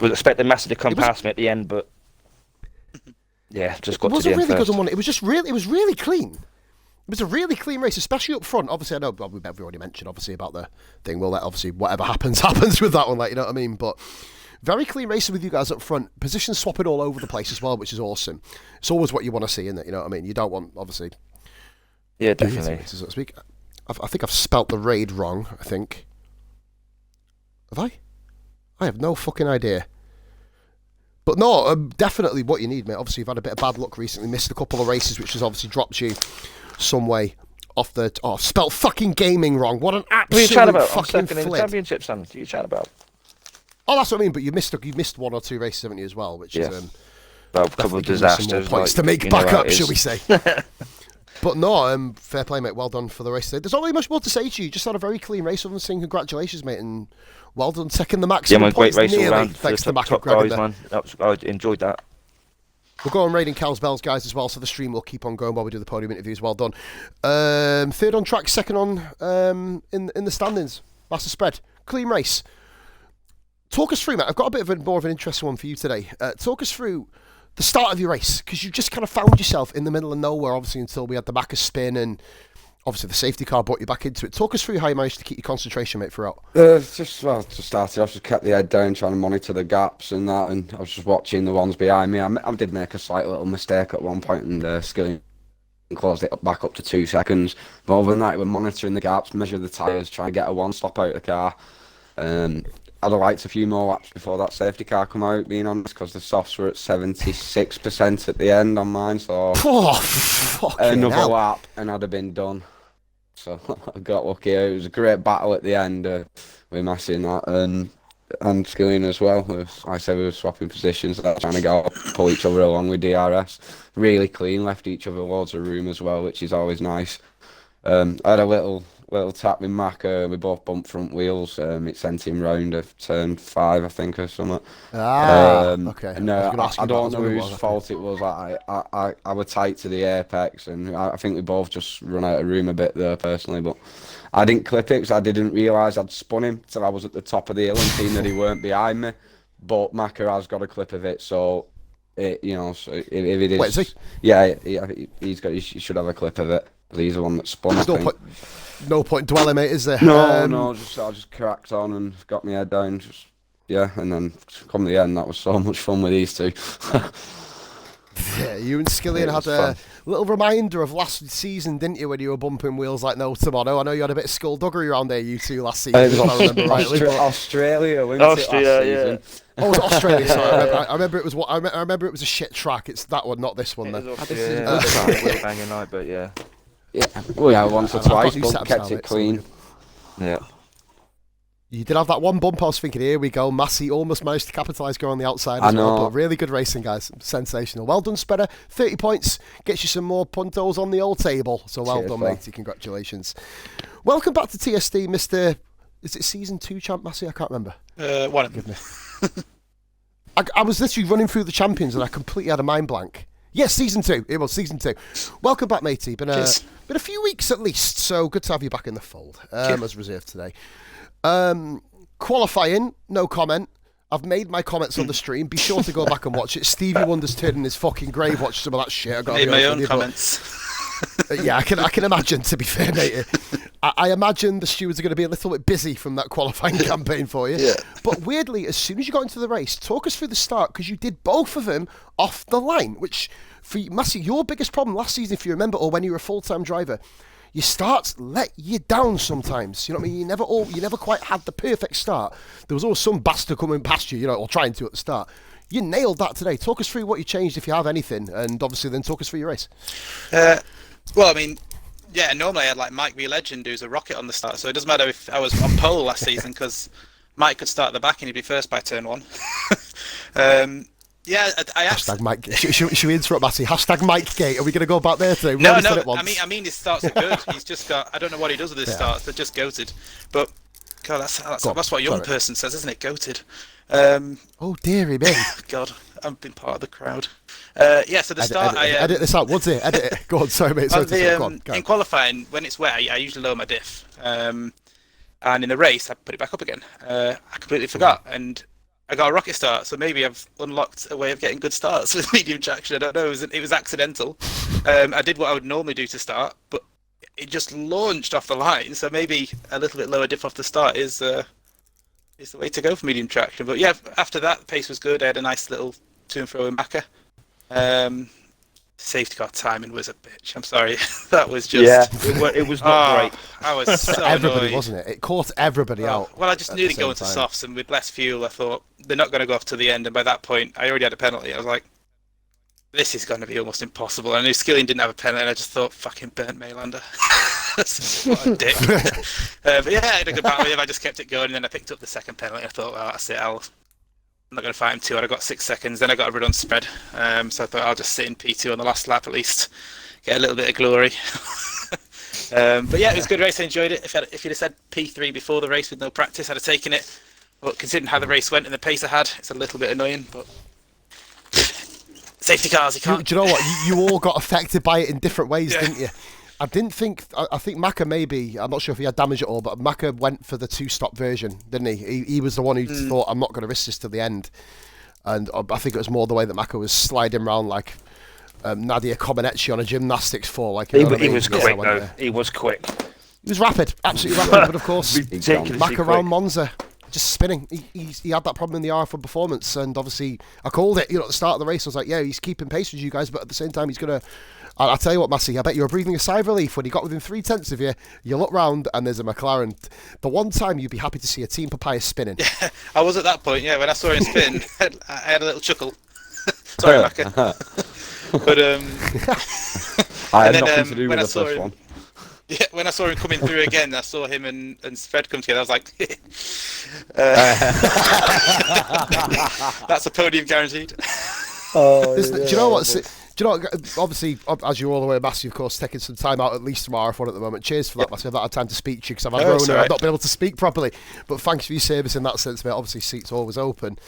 B: Was expecting Massey to come past me at the end, but yeah, just got to the end first. It was a really good one. It was really clean. It was a really clean race, especially up front. Obviously, I know we've already mentioned obviously about the thing. We'll let obviously whatever happens with that one, like, you know what I mean. But very clean racing with you guys up front. Position swapping all over the place as well, which is awesome. It's always what you want to see, isn't it? You know what I mean? You don't want, obviously... Yeah, definitely.
A: So to speak. I think I've spelt the raid wrong, I think. Have I? I have no fucking idea. But no, definitely what you need, mate. Obviously, you've had a bit of bad luck recently. Missed a couple of races, which has obviously dropped you some way off the... Oh, spelt fucking gaming wrong. What an absolute fucking flip.
B: In the championship, Sam. What are you chatting about?
A: Oh, that's what I mean, but you missed 1 or 2 races, haven't you, as well, which is...
B: well, a couple of disasters.
A: Some more points to make back up, shall we say. But no, fair play, mate. Well done for the race today. There's not really much more to say to you. Just had a very clean race. Other than saying congratulations, mate, and well done taking the maximum
B: Yeah, man, great
A: points
B: race all
A: nearly.
B: round.
A: Thanks to Mac and
B: top
A: Greg.
B: guys, man. I enjoyed that.
A: We'll go on raiding Cal's bells, guys, as well. So the stream will keep on going while we do the podium interviews. Well done. Third on track, second on in the standings. Massive spread. Clean race. Talk us through, mate. I've got a bit of more of an interesting one for you today. Talk us through the start of your race, because you just kind of found yourself in the middle of nowhere, obviously, until we had the Macca spin and obviously the safety car brought you back into it. Talk us through how you managed to keep your concentration, mate, throughout.
C: Just started off, just kept the head down, trying to monitor the gaps and that, and I was just watching the ones behind me. I did make a slight little mistake at one point, and Skilling closed it back up to 2 seconds. But other than that, we're monitoring the gaps, measure the tyres, try and get a one-stop out of the car. I'd have liked a few more laps before that safety car come out, being honest, because the softs were at 76% at the end on mine, so another lap and I'd have been done. So I got lucky. It was a great battle at the end with Massey and that, and Skilling as well. Like I said, we were swapping positions, trying to pull each other along with DRS. Really clean, left each other loads of room as well, which is always nice. I had a little tap with Mac. We both bumped front wheels. It sent him round a turn 5, I think, or something.
A: Okay.
C: No, I don't know whose fault it was. I was tight to the apex, and I think we both just run out of room a bit there, personally. But I didn't clip it because I didn't realise I'd spun him till I was at the top of the hill and seen that he weren't behind me. But Macca has got a clip of it, so so if it is,
A: wait, is he?
C: Yeah, he should have a clip of it. He's the one that spun.
A: No point dwelling, mate, is there?
C: No, I just cracked on and got my head down. And then come the end, that was so much fun with these two.
A: Yeah, you and Skillian had a little reminder of last season, didn't you, when you were bumping wheels like no tomorrow? I know you had a bit of skullduggery around there, you two, last season, if I remember rightly.
C: Australia, wasn't it, last season?
A: Oh, it was Australia. Sorry, I remember it was I remember it was a shit track. It's that one, not this one. Then.
B: Wheel banging night, but yeah.
C: Yeah, well, yeah, once or twice, but kept it clean.
B: Yeah.
A: You did have that one bump. I was thinking, here we go. Massey almost managed to capitalise, go on the outside
C: I
A: as
C: know.
A: well. But really good racing, guys. Sensational. Well done, Spreader. 30 points. Gets you some more puntos on the old table. So well done, matey. Congratulations. Welcome back to TSD, Mr. Is it season 2 champ, Massey? I can't remember.
D: One of them.
A: I was literally running through the champions and I completely had a mind blank. Yes, season 2. It was season 2. Welcome back, matey. Been a few weeks at least, so good to have you back in the fold as reserve today. Qualifying, no comment. I've made my comments on the stream. Be sure to go back and watch it. Stevie Wonder's turned in his fucking grave. Watch some of that shit.
D: I made my own comments.
A: Yeah, I can imagine, to be fair, mate. I imagine the stewards are going to be a little bit busy from that qualifying campaign for you.
D: Yeah.
A: But weirdly, as soon as you got into the race, talk us through the start, because you did both of them off the line, which, for Massey, your biggest problem last season, if you remember, or when you were a full-time driver, your starts let you down sometimes. You know what I mean? You never quite had the perfect start. There was always some bastard coming past you, or trying to at the start. You nailed that today. Talk us through what you changed, if you have anything, and obviously then talk us through your race.
D: Well, I mean, yeah, normally I had like Mike V Legend who's a rocket on the start, so it doesn't matter if I was on pole last season because Mike could start at the back and he'd be first by turn 1. Yeah, I asked.
A: Hashtag Mike. Should we interrupt, Massey? Hashtag Mike Gate. Are we going to go back there today?
D: No. I mean his starts are good. He's just got. I don't know what he does with his starts. They're just goated. But God, that's what a young person says, isn't it? Goated.
A: Oh dearie me.
D: God, I've been part of the crowd. Yeah. So the start.
A: Edit this out. What's it? Edit it. Go on. Sorry, mate. Go on.
D: In qualifying, when it's wet, I usually lower my diff. And in the race, I put it back up again. I completely forgot and. I got a rocket start, so maybe I've unlocked a way of getting good starts with medium traction. I don't know. It was accidental. I did what I would normally do to start, but it just launched off the line. So maybe a little bit lower diff off the start is the way to go for medium traction. But yeah, after that, the pace was good. I had a nice little to and fro in Macca. Safety car timing was a bitch. I'm sorry. That was just...
B: Yeah, it was not great.
D: I was so
A: everybody,
D: annoyed.
A: wasn't it? It caught everybody out.
D: Well, I just knew to go into softs, and with less fuel, I thought, they're not going to go off to the end, and by that point, I already had a penalty. I was like, this is going to be almost impossible. And I knew Skilling didn't have a penalty, and I just thought, fucking burnt Maylander. What a dick. But yeah, I had a good battle with him. I just kept it going, and then I picked up the second penalty. I thought, well, that's it. I'm not going to fight him too hard. I got 6 seconds. Then I got a run on spread. So I thought I'll just sit in P2 on the last lap at least. get a little bit of glory. But yeah, it was a good race. I enjoyed it. If you'd have said P3 before the race with no practice, I'd have taken it. But considering how the race went and the pace I had, it's a little bit annoying. But safety cars, you can't.
A: Do you know what? You all got affected by it in different ways, didn't you? I didn't think. I think Maka maybe. I'm not sure if he had damage at all, but Maka went for the 2-stop version, didn't he? He was the one who thought, I'm not going to risk this to the end. And I think it was more the way that Maka was sliding around like Nadia Comaneci on a gymnastics floor. Like,
B: he was quick though. He was quick.
A: He was rapid, absolutely rapid. But of course, Maka around
B: quick.
A: Monza, just spinning. He had that problem in the R1 performance, and obviously I called it. At the start of the race, I was like, yeah, he's keeping pace with you guys, but at the same time, he's gonna. I'll tell you what, Massey, I bet you were breathing a sigh of relief when he got within 3/10 of you. You look round and there's a McLaren. The one time you'd be happy to see a Team Papaya spinning.
D: Yeah, I was at that point. Yeah, when I saw him spin, I had a little chuckle. Sorry, Maka. But
C: I had
D: and then,
C: nothing to do
D: when
C: with the
D: I saw
C: first
D: him,
C: one.
D: yeah, when I saw him coming through again, I saw him and Fred come together. I was like, that's a podium guaranteed.
A: Do you know what? Do you know what? Obviously, as you're all aware, Massey, of course, taking some time out at least from R1 at the moment. Cheers for that, Massey. I've not had time to speak to you because I've had Rona. I've not been able to speak properly. But thanks for your service in that sense, mate. Obviously, seats always open.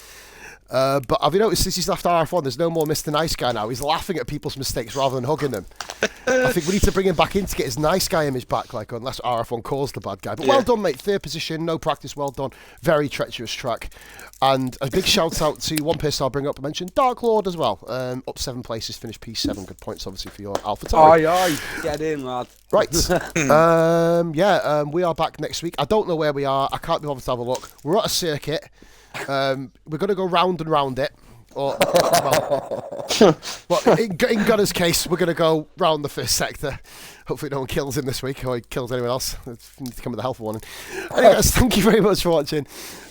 A: But have you noticed since he's left R1, there's no more Mr. Nice Guy now. He's laughing at people's mistakes rather than hugging them. I think we need to bring him back in to get his nice guy image back, like unless RF1 calls the bad guy. But well done, mate. 3rd position, no practice, well done. Very treacherous track. And a big shout out to one person I'll bring up. I mentioned Dark Lord as well. Up 7 places, finished P7. Good points, obviously, for your Alpha Tauri.
C: Aye, get in, lad.
A: Right. We are back next week. I don't know where we are. I can't be bothered to have a look. We're at a circuit. We're going to go round and round it. Or, in Gunner's case, we're going to go round the first sector. Hopefully no one kills him this week, or he kills anyone else. We need to come with a health warning. Anyway, guys, thank you very much for watching.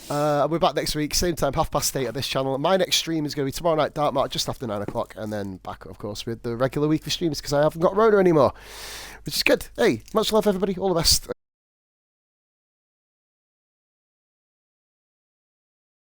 A: We're back next week, same time, 8:30 at this channel. My next stream is going to be tomorrow night, Dark Mark, just after 9 o'clock, and then back, of course, with the regular weekly streams, because I haven't got Rona anymore, which is good. Hey, much love, everybody. All the best.